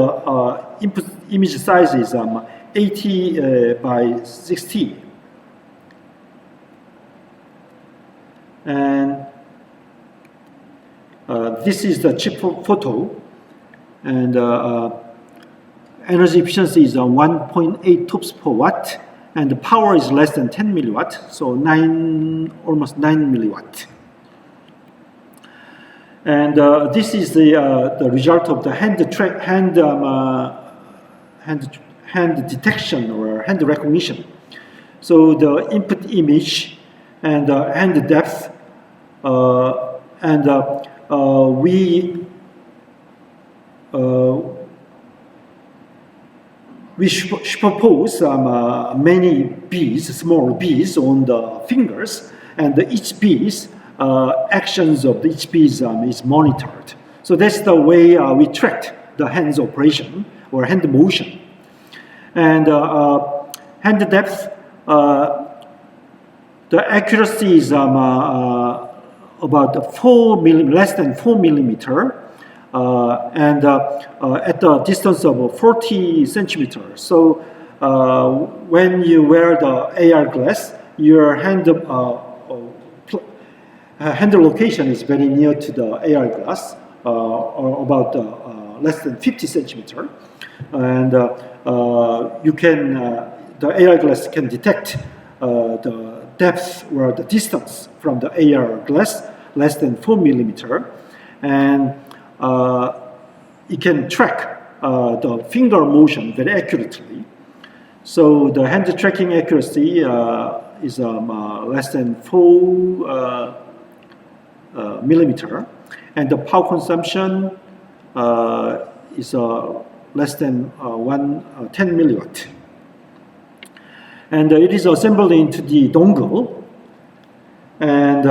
input image size is 80 by 60. And this is the chip photo, and energy efficiency is 1.8 TOPS per watt, and the power is less than 10 milliwatt, so almost 9 milliwatt. And this is the result of the hand detection or hand recognition. So the input image and hand depth, and we superpose many beads, small beads on the fingers, and each bead, actions of each bead is monitored. So that's the way we track the hand's operation or hand motion. And hand depth, the accuracy is about less than 4 millimeter, and at the distance of 40 centimeters. So when you wear the AR glass, your hand location is very near to the AR glass, or about less than 50 centimeter, and you can the AR glass can detect the depth or the distance from the AR glass less than 4 millimeter, and it can track the finger motion very accurately. So the hand tracking accuracy is less than 4 millimeter, and the power consumption is less than 10 milliwatt. And it is assembled into the dongle, and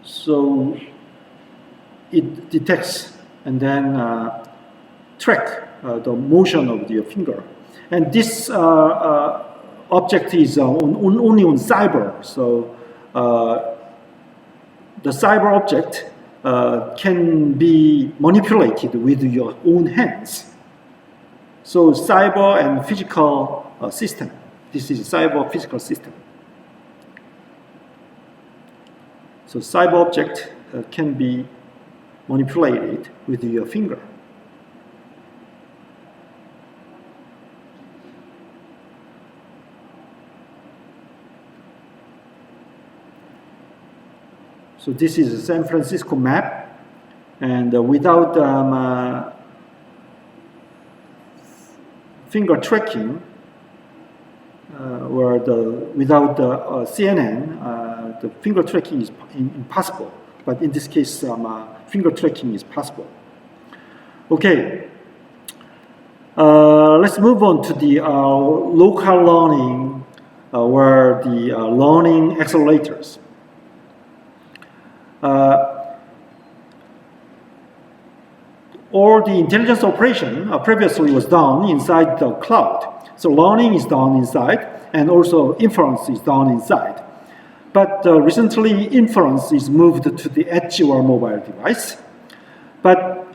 so it detects and then track the motion of the finger. And this object is only on cyber. So the cyber object can be manipulated with your own hands. So cyber and physical system. This is cyber physical system. So cyber object can be manipulated with your finger. So this is a San Francisco map, and without finger tracking, or without the CNN, the finger tracking is impossible. But in this case, finger tracking is possible. Okay, let's move on to the local learning, or the learning accelerators. All the intelligence operation previously was done inside the cloud. So learning is done inside, and also inference is done inside. But recently, inference is moved to the edge or mobile device. But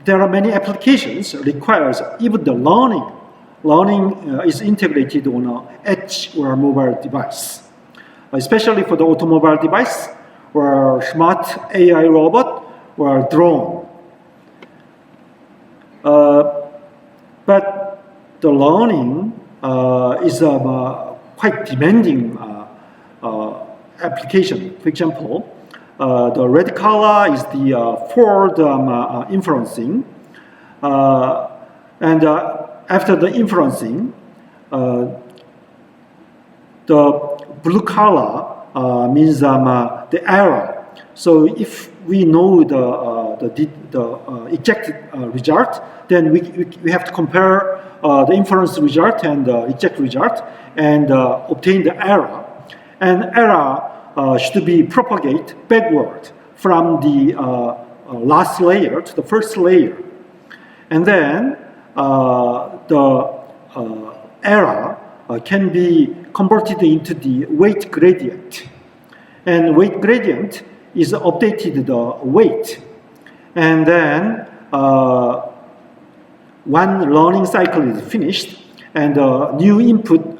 there are many applications requires even the learning is integrated on a edge or mobile device, especially for the automobile device or smart AI robot or drone. But the learning is a quite demanding application. For example, the red color is the forward inferencing, and after the inferencing, the blue color means the error. So if we know the eject result, then we have to compare the inference result and the eject result and obtain the error. And error should be propagated backward from the last layer to the first layer. And then the error can be converted into the weight gradient. And weight gradient is updated the weight. And then one learning cycle is finished, and new input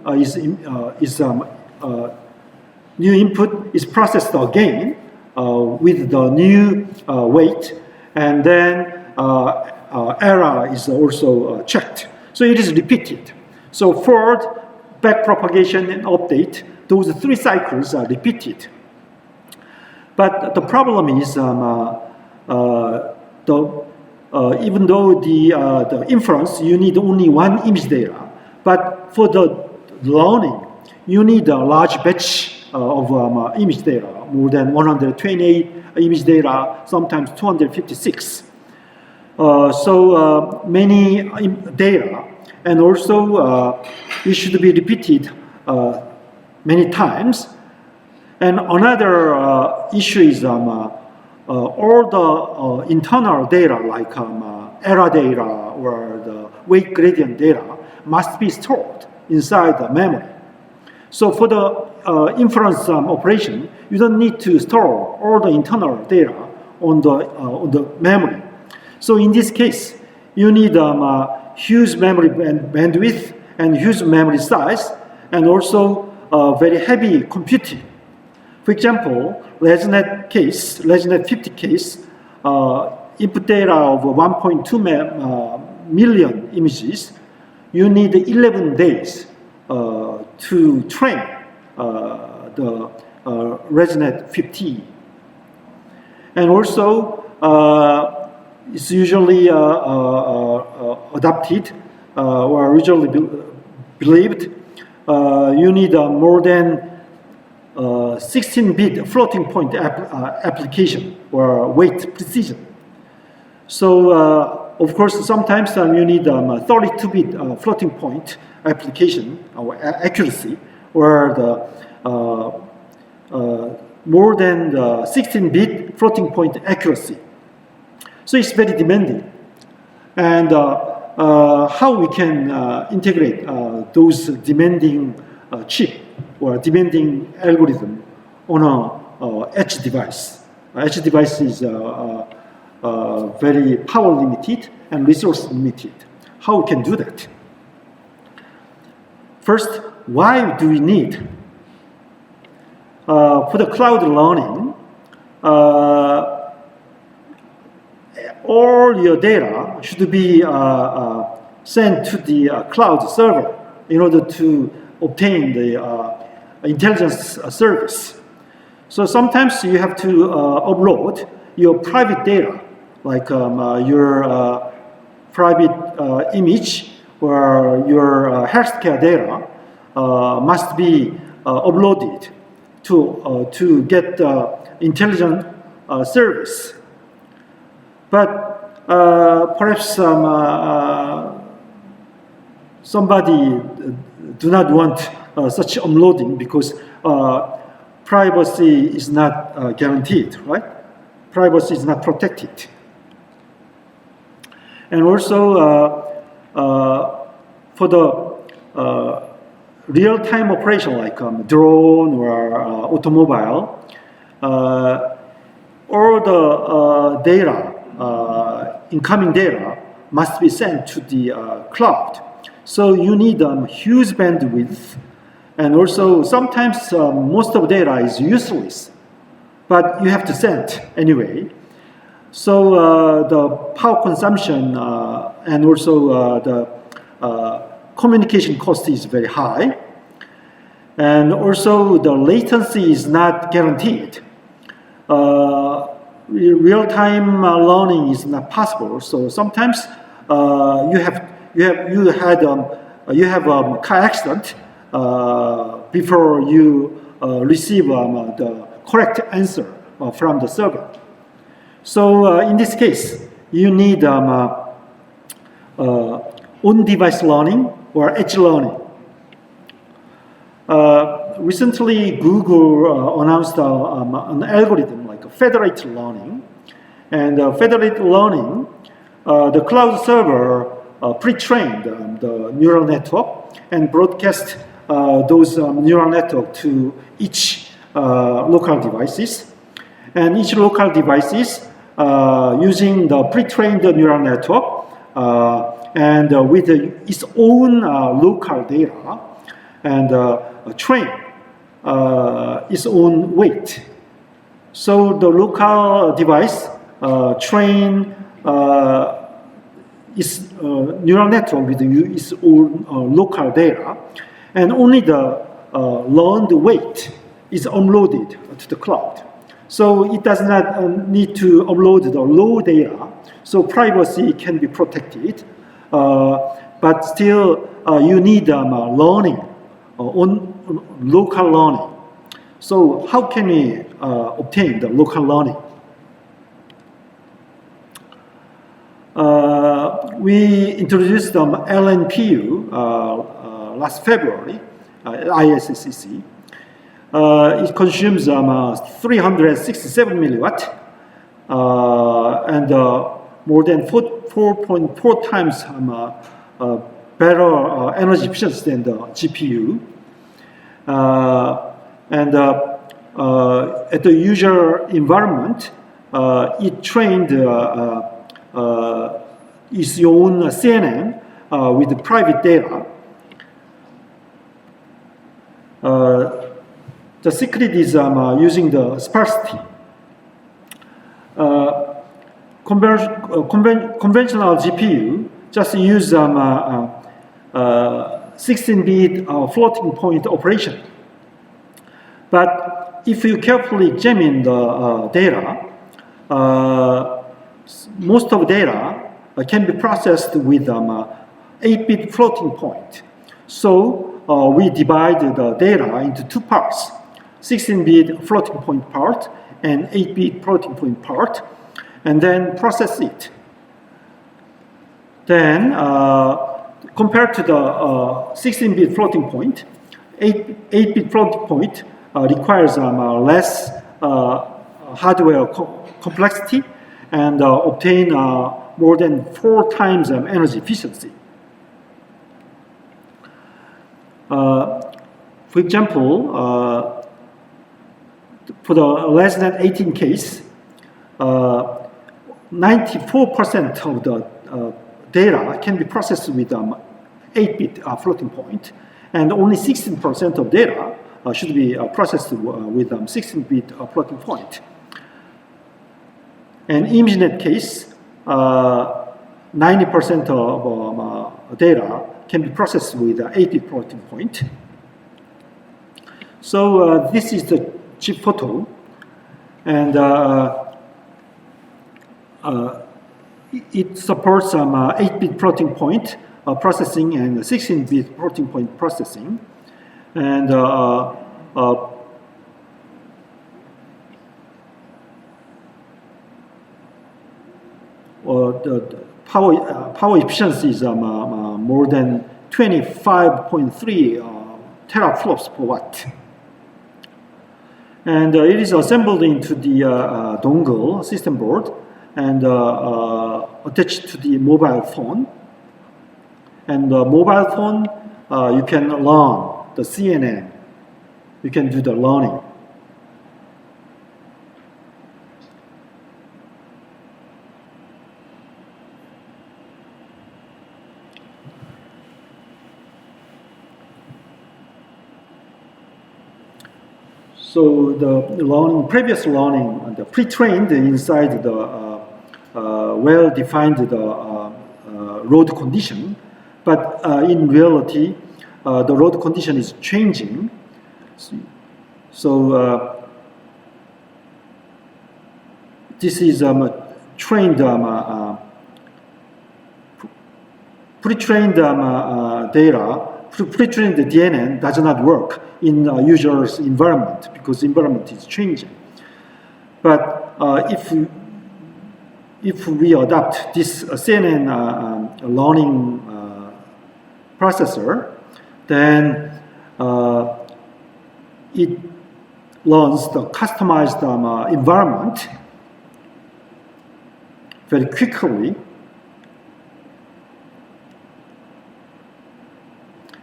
is processed again with the new weight, and then error is also checked. So it is repeated. So forward, back propagation, and update, those three cycles are repeated. But the problem is even though the inference, you need only one image data, but for the learning, you need a large batch of image data, more than 128 image data, sometimes 256. So many data, and also it should be repeated many times. And another issue is all the internal data, like error data or the weight gradient data, must be stored inside the memory. So for the inference operation, you don't need to store all the internal data on the memory. So in this case, you need huge memory bandwidth and huge memory size, and also very heavy computing. For example, ResNet 50 case, input data of 1.2 million images, you need 11 days to train the ResNet 50. And also, it's usually adopted or usually believed you need more than 16-bit floating point application or weight precision. So, of course, sometimes you need 32-bit floating point application or accuracy, or the more than the 16-bit floating point accuracy. So it's very demanding. And how we can integrate those demanding chip or demanding algorithm on a edge device. Edge device is very power limited and resource limited. How we can do that? First, why do we need? For the cloud learning, all your data should be sent to the cloud server in order to obtain the intelligence service. So sometimes you have to upload your private data, like your private image or your healthcare data must be uploaded to get intelligent service. But perhaps somebody do not want such uploading because privacy is not guaranteed, right? Privacy is not protected. And also for the real-time operation like drone or automobile, all the data incoming data must be sent to the cloud. So you need huge bandwidth, and also sometimes most of the data is useless, but you have to send anyway. So the power consumption and also the communication cost is very high, and also the latency is not guaranteed. Real-time learning is not possible. So sometimes you have a car accident before you receive the correct answer from the server. So in this case, you need on-device learning or edge learning. Recently, Google announced an algorithm like federated learning. And federated learning, the cloud server pre-trained the neural network and broadcast those neural network to each local devices. And each local devices using the pre-trained neural network and with its own local data and train its own weight. So the local device train its neural network with its own local data, and only the learned weight is uploaded to the cloud. So it does not need to upload the raw data, so privacy can be protected, but still you need learning on local learning. So how can we obtain the local learning? We introduced LNPU last February at ICCC. It consumes 367 milliwatt and more than 4.4 times better energy efficiency than the GPU. And at the user environment, it trained its own CNN with the private data. The secret is using the sparsity. Conventional GPU just use 16-bit floating point operation. But if you carefully examine the data, most of the data can be processed with 8-bit floating point. So we divide the data into two parts, 16-bit floating point part and 8-bit floating point part, and then process it. Then, compared to the 16-bit floating point, 8-bit floating point requires less hardware complexity and obtain more than 4 times energy efficiency. For example, for the less than 18 case, 94% of the data can be processed with 8-bit floating point, and only 16% of data should be processed with 16-bit floating point. And ImageNet case, 90% of data can be processed with 8-bit floating point. So this is the chip photo, and it supports 8-bit floating point processing and 16-bit floating point processing, and the power efficiency is more than 25.3 teraflops per watt. And it is assembled into the dongle system board and attached to the mobile phone. And the mobile phone, you can learn the CNN. You can do the learning. So the learning, previous learning, the pre-trained inside the well-defined load condition, but in reality, the load condition is changing. So this is trained pre-trained data. Pre-trained DNN does not work in user's environment because environment is changing. But if we adopt this CNN learning processor, then it learns the customized environment very quickly,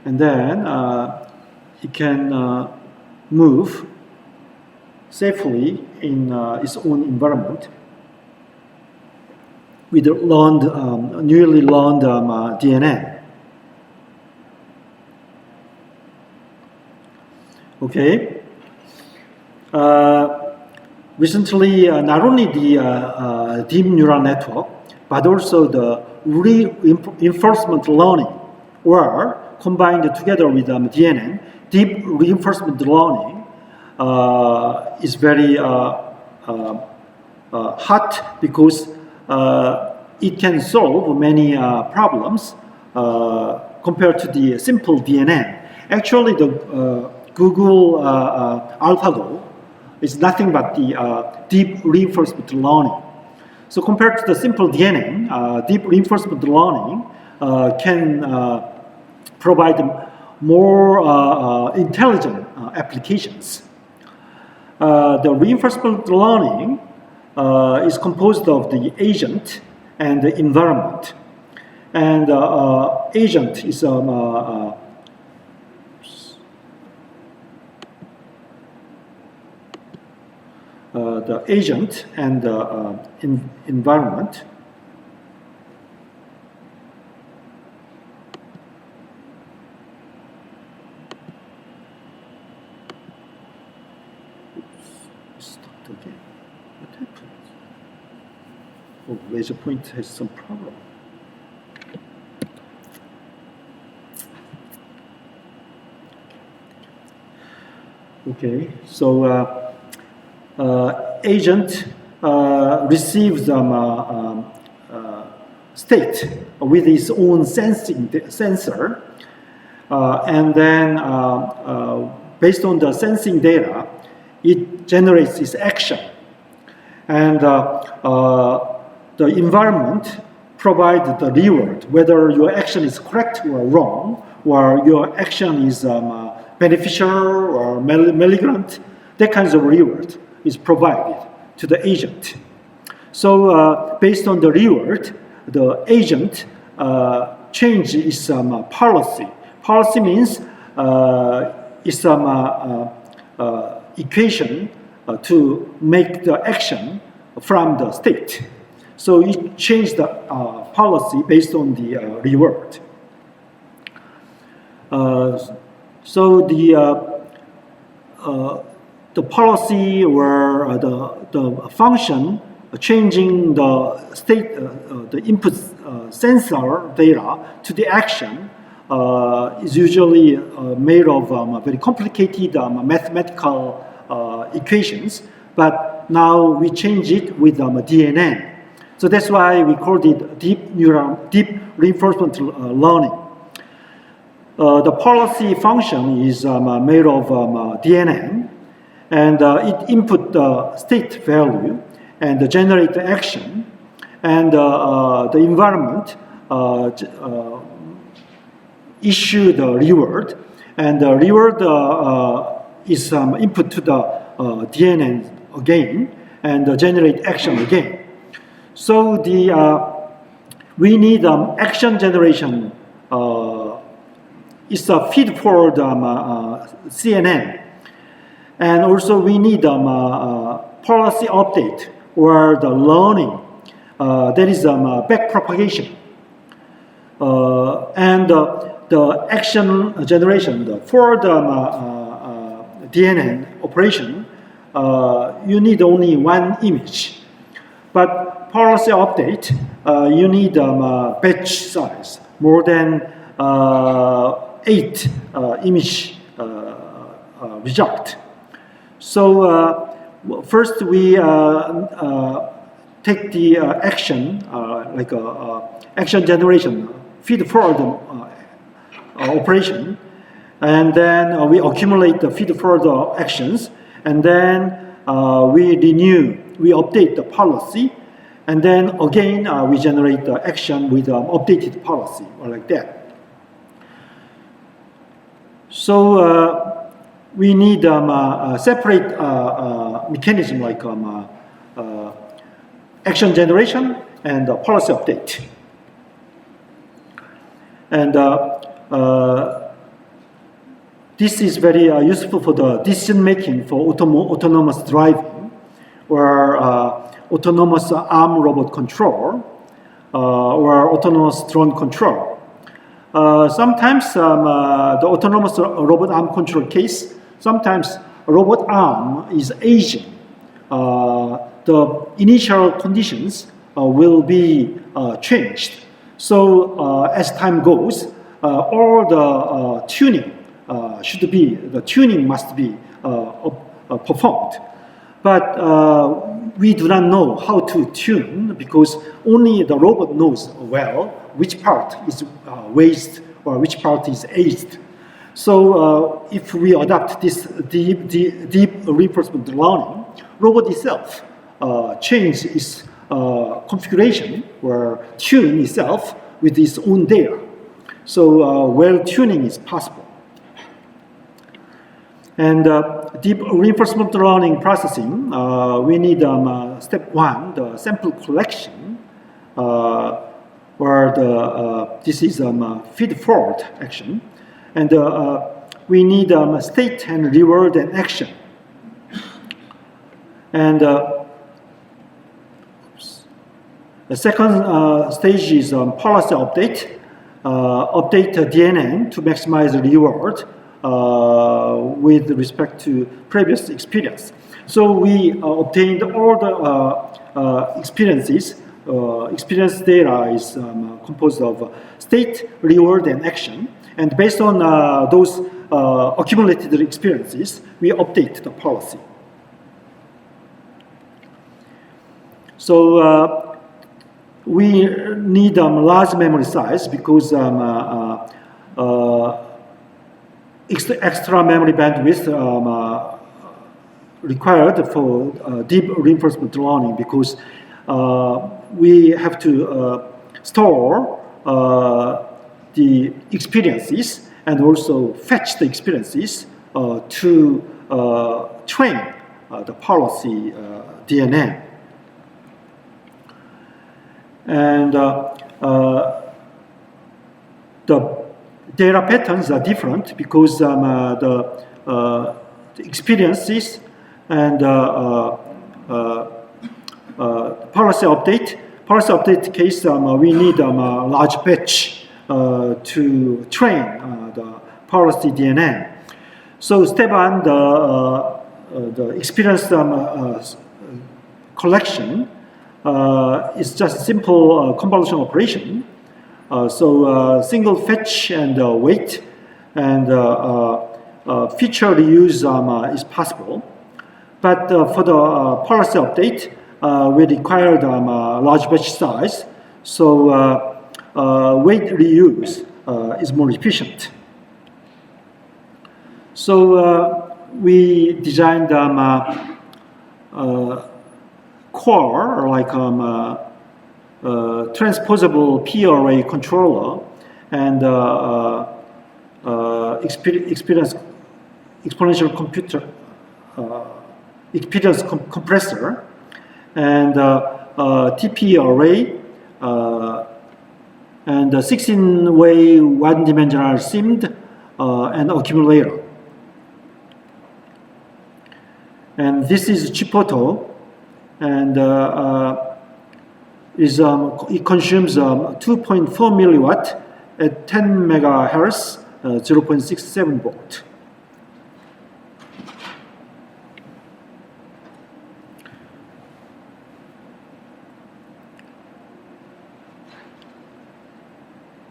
and then it can move safely in its own environment with learned, newly learned DNN. Okay. Recently, not only the deep neural network, but also the reinforcement learning were combined together with DNN. Deep reinforcement learning is very hot because it can solve many problems compared to the simple DNN. Actually, the Google AlphaGo is nothing but the deep reinforcement learning. So compared to the simple DNN, deep reinforcement learning can provide more intelligent applications. The reinforcement learning is composed of the agent and the environment. And agent is the agent and the environment. Stopped again. What happened? Oh, laser point has some problem. Okay, so agent receives state with its own sensor, and then based on the sensing data, it generates its action, and the environment provides the reward, whether your action is correct or wrong, or your action is beneficial or malignant. That kinds of reward is provided to the agent. So based on the reward, the agent changes some policy. Policy means is some equation to make the action from the state. So it changed the policy based on the reward. So the policy or the function changing the state, the input sensor data to the action is usually made of very complicated mathematical equations, but now we change it with DNN. So that's why we called it deep reinforcement learning. The policy function is made of DNN, and it input the state value and generate the action, and the environment issue the reward, and the reward is input to the DNN again, and generate action again. So we need action generation. It's a feed for the CNN. And also we need policy update or the learning. That is back propagation. And the action generation for the DNN operation you need only one image. But policy update, you need batch size, more than 8 image result. So first we take the action, like action generation, feed-forward operation, and then we accumulate the feed-forward actions, and then we renew, we update the policy, and then again we generate the action with updated policy, or like that. So we need a separate mechanism like action generation and policy update. And this is very useful for the decision making for autonomous driving, or autonomous arm robot control, or autonomous drone control. Sometimes the autonomous robot arm control case, sometimes robot arm is aging. The initial conditions will be changed. So as time goes, all the tuning the tuning must be performed. But we do not know how to tune, because only the robot knows well which part is waste or which part is aged. So if we adopt this deep reinforcement learning, robot itself change its configuration or tune itself with its own data. So well-tuning is possible. And deep reinforcement learning processing, we need step 1, the sample collection, where this is feed-forward action. And we need state and reward and action. And the second stage is policy update. Update DNN to maximize the reward with respect to previous experience. So we obtained all the experiences. Experience data is composed of state, reward, and action. And based on those accumulated experiences, we update the policy. So we need large memory size, because extra memory bandwidth required for deep reinforcement learning, because we have to store the experiences and also fetch the experiences to train the policy DNN. And the data patterns are different, because the experiences and policy update case, we need a large batch to train the policy DNN. So step 1, the experience collection is just simple convolution operation. So single fetch and wait, and feature reuse is possible. But for the policy update, we required large batch size, so wait reuse is more efficient. So we designed core, or like transposable P-array controller, and exponential computer experience compressor, and TP array, and 16-way one-dimensional SIMD, and accumulator. And this is chip photo, and it consumes 2.4 milliwatt at 10 megahertz, 0.67 volt.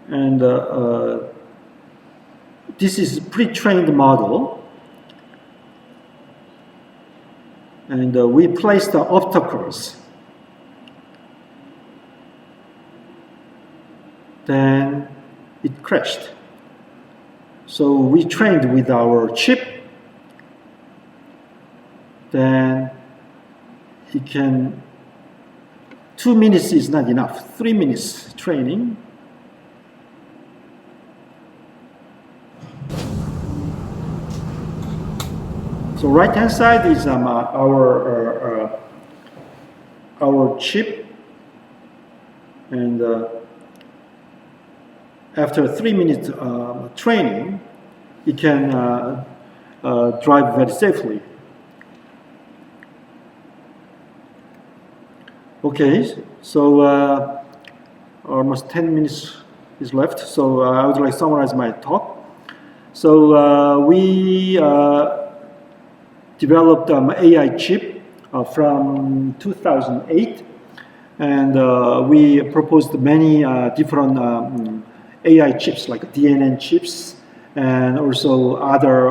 And this is pre-trained model. And we placed the obstacles. Then it crashed. So we trained with our chip. Then it can, 2 minutes is not enough, 3 minutes training. So right-hand side is our chip, and after 3 minutes training, it can drive very safely. Okay, so almost 10 minutes is left, so I would like to summarize my talk. So we developed AI chip from 2008, and we proposed many different AI chips like DNN chips, and also other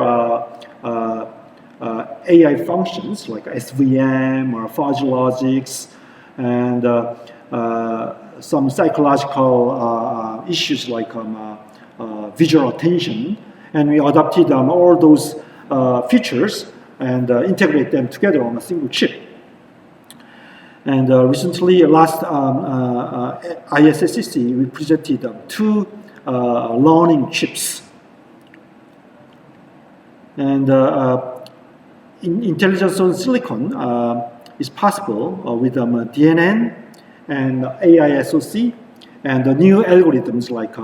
AI functions like SVM or fuzzy logics, and some psychological issues like visual attention, and we adopted all those features and integrate them together on a single chip. And recently, last ISSCC, we presented 2 learning chips. And intelligence on silicon is possible with DNN and AI SoC, and the new algorithms like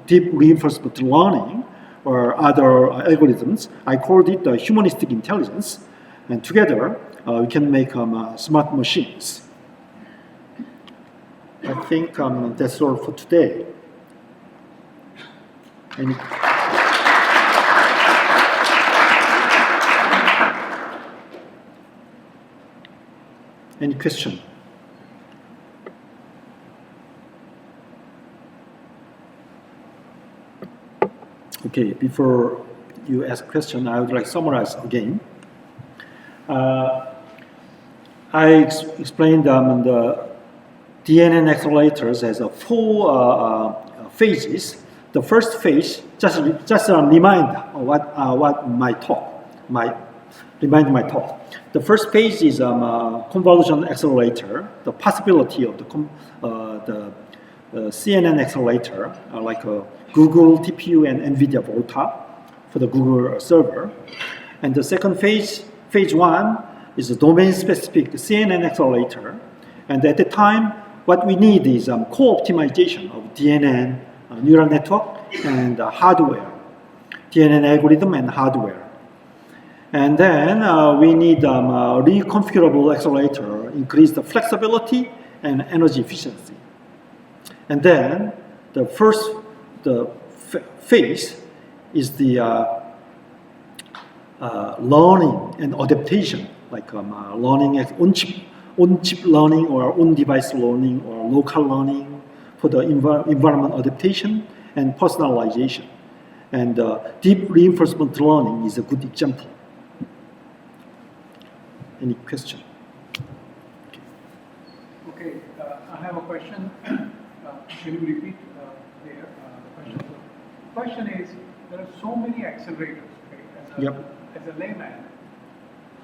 deep reinforcement learning or other algorithms. I called it humanistic intelligence, and together we can make smart machines. I think that's all for today. Any question? Okay, before you ask a question, I would like to summarize again. I explained the DNN accelerators as 4 phases. The first phase, just remind what my talk. The first phase is convolution accelerator, the possibility of the CNN accelerator, like Google TPU and NVIDIA Volta for the Google server. And the second phase, phase 1, is a domain-specific CNN accelerator. And at the time, what we need is co-optimization of DNN neural network and hardware, DNN algorithm and hardware. And then we need reconfigurable accelerator, increase the flexibility and energy efficiency. And then the first phase is the learning and adaptation, like learning on-chip learning or on-device learning or local learning for the environment adaptation and personalization. And deep reinforcement learning is a good example. Any question? Okay, I have a question. Can you repeat the question? The question is, there are so many accelerators, okay? As a layman,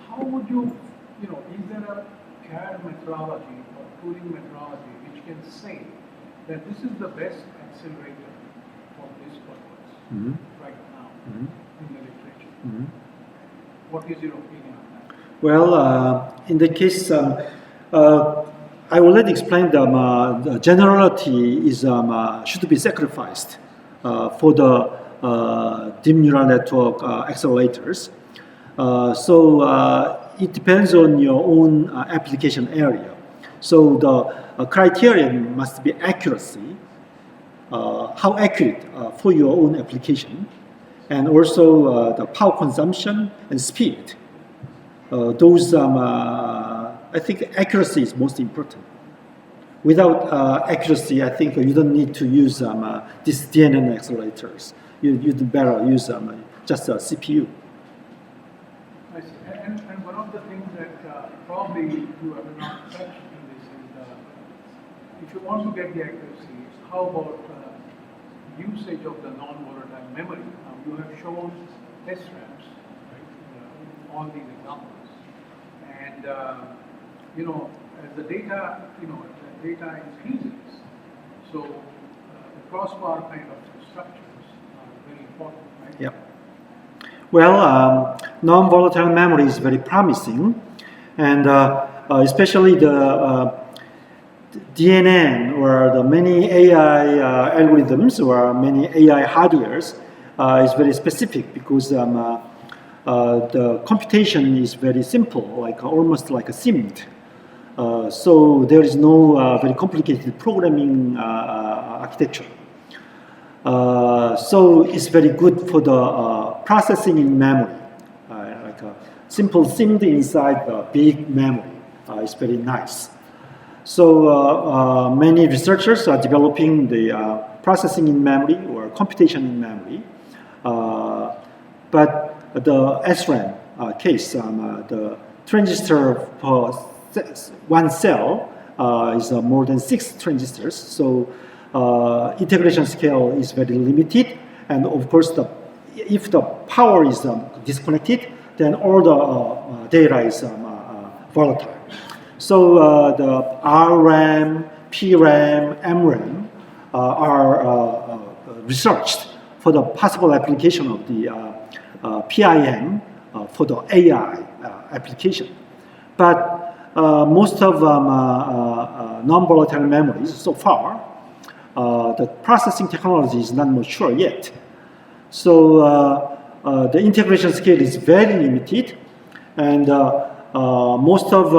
how would you, is there a CAD methodology or tooling methodology which can say that this is the best accelerator for this purpose right now in the literature? What is your opinion on that? Well, in the case, I already explained the generality is should be sacrificed for the deep neural network accelerators. So it depends on your own application area. So the criterion must be accuracy, how accurate for your own application, and also the power consumption and speed. Those, I think accuracy is most important. without accuracy, I think you don't need to use these DNN accelerators. You'd better use just a CPU. I see. And one of the things that probably you have not touched in this is if you want to get the accuracy, how about usage of the non-volatile memory? Now you have shown SRAMs, right, in all these examples, and you know, as the data, the data increases, so the crossbar kind of structures are very important, right? Yep. Well, non-volatile memory is very promising, and especially the DNN or the many AI algorithms or many AI hardwares is very specific because the computation is very simple, like almost like a simmed. So there is no very complicated programming architecture. So it's very good for the processing in memory, like a simple simmed inside the big memory. It's very nice. So many researchers are developing the processing in memory or computation in memory. But the SRAM case, the transistor per one cell is more than 6 transistors. So integration scale is very limited. And of course, if the power is disconnected, then all the data is volatile. So the RRAM, PRAM, MRAM are researched for the possible application of the PIM for the AI application. But most of non-volatile memories so far, the processing technology is not mature yet. So the integration scale is very limited, and most of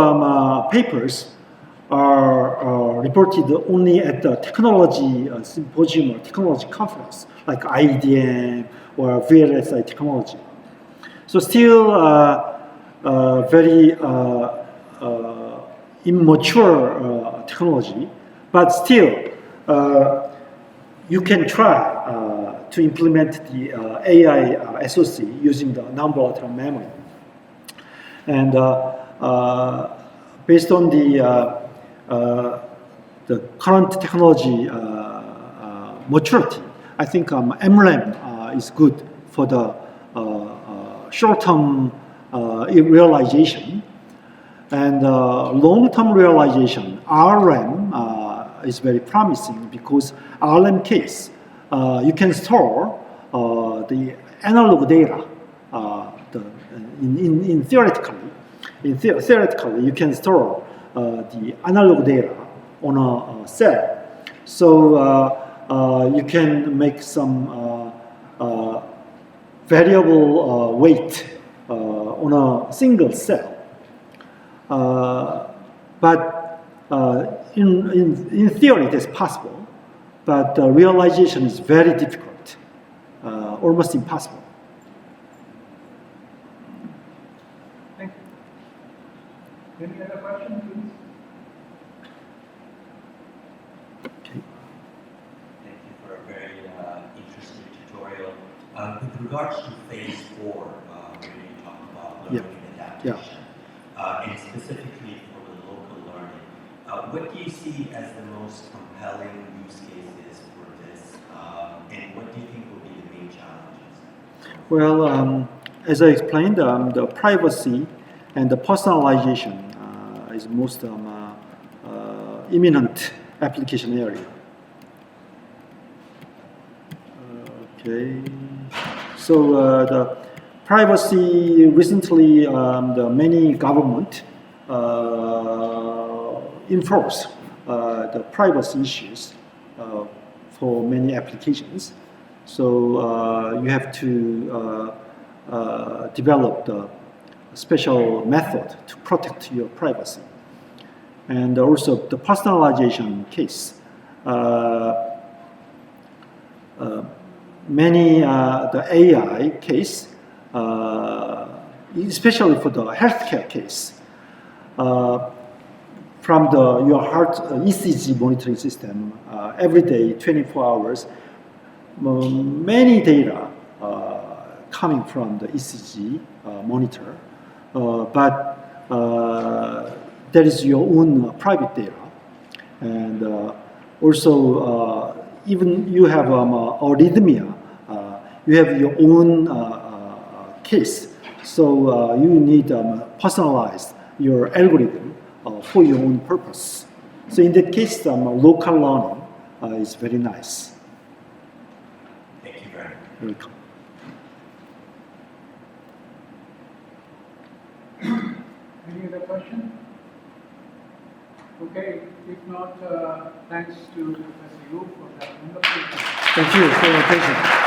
papers are reported only at the technology symposium or technology conference, like IDM or VLSI technology. So still very immature technology, but still you can try to implement the AI SoC using the non-volatile memory. And based on the current technology maturity, I think MRAM is good for the short-term realization. And long-term realization, RRAM is very promising because RRAM case, you can store the analog data. Theoretically, you can store the analog data on a cell. So you can make some variable weight on a single cell. But in theory, it is possible, but the realization is very difficult, almost impossible. Thank you. Any other questions, please? Okay. Thank you for a very interesting tutorial. With regards to phase 4, where you talked about learning and adaptation, and specifically for the local learning, what do you see as the most compelling use cases for this, and what do you think will be the main challenges? Well, as I explained, the privacy and the personalization is most imminent application area. Okay, so the privacy recently, the many government enforce the privacy issues for many applications. So you have to develop the special method to protect your privacy. And also the personalization case. Many the AI case, especially for the healthcare case, from your heart ECG monitoring system every day, 24 hours. Many data coming from the ECG monitor, but that is your own private data. And also, even you have arrhythmia, you have your own case. So you need personalize your algorithm for your own purpose. So in that case, local learning is very nice. Thank you very much. Welcome. Any other question? Okay, if not, thanks to Professor Yu for that wonderful. Thank you for your attention.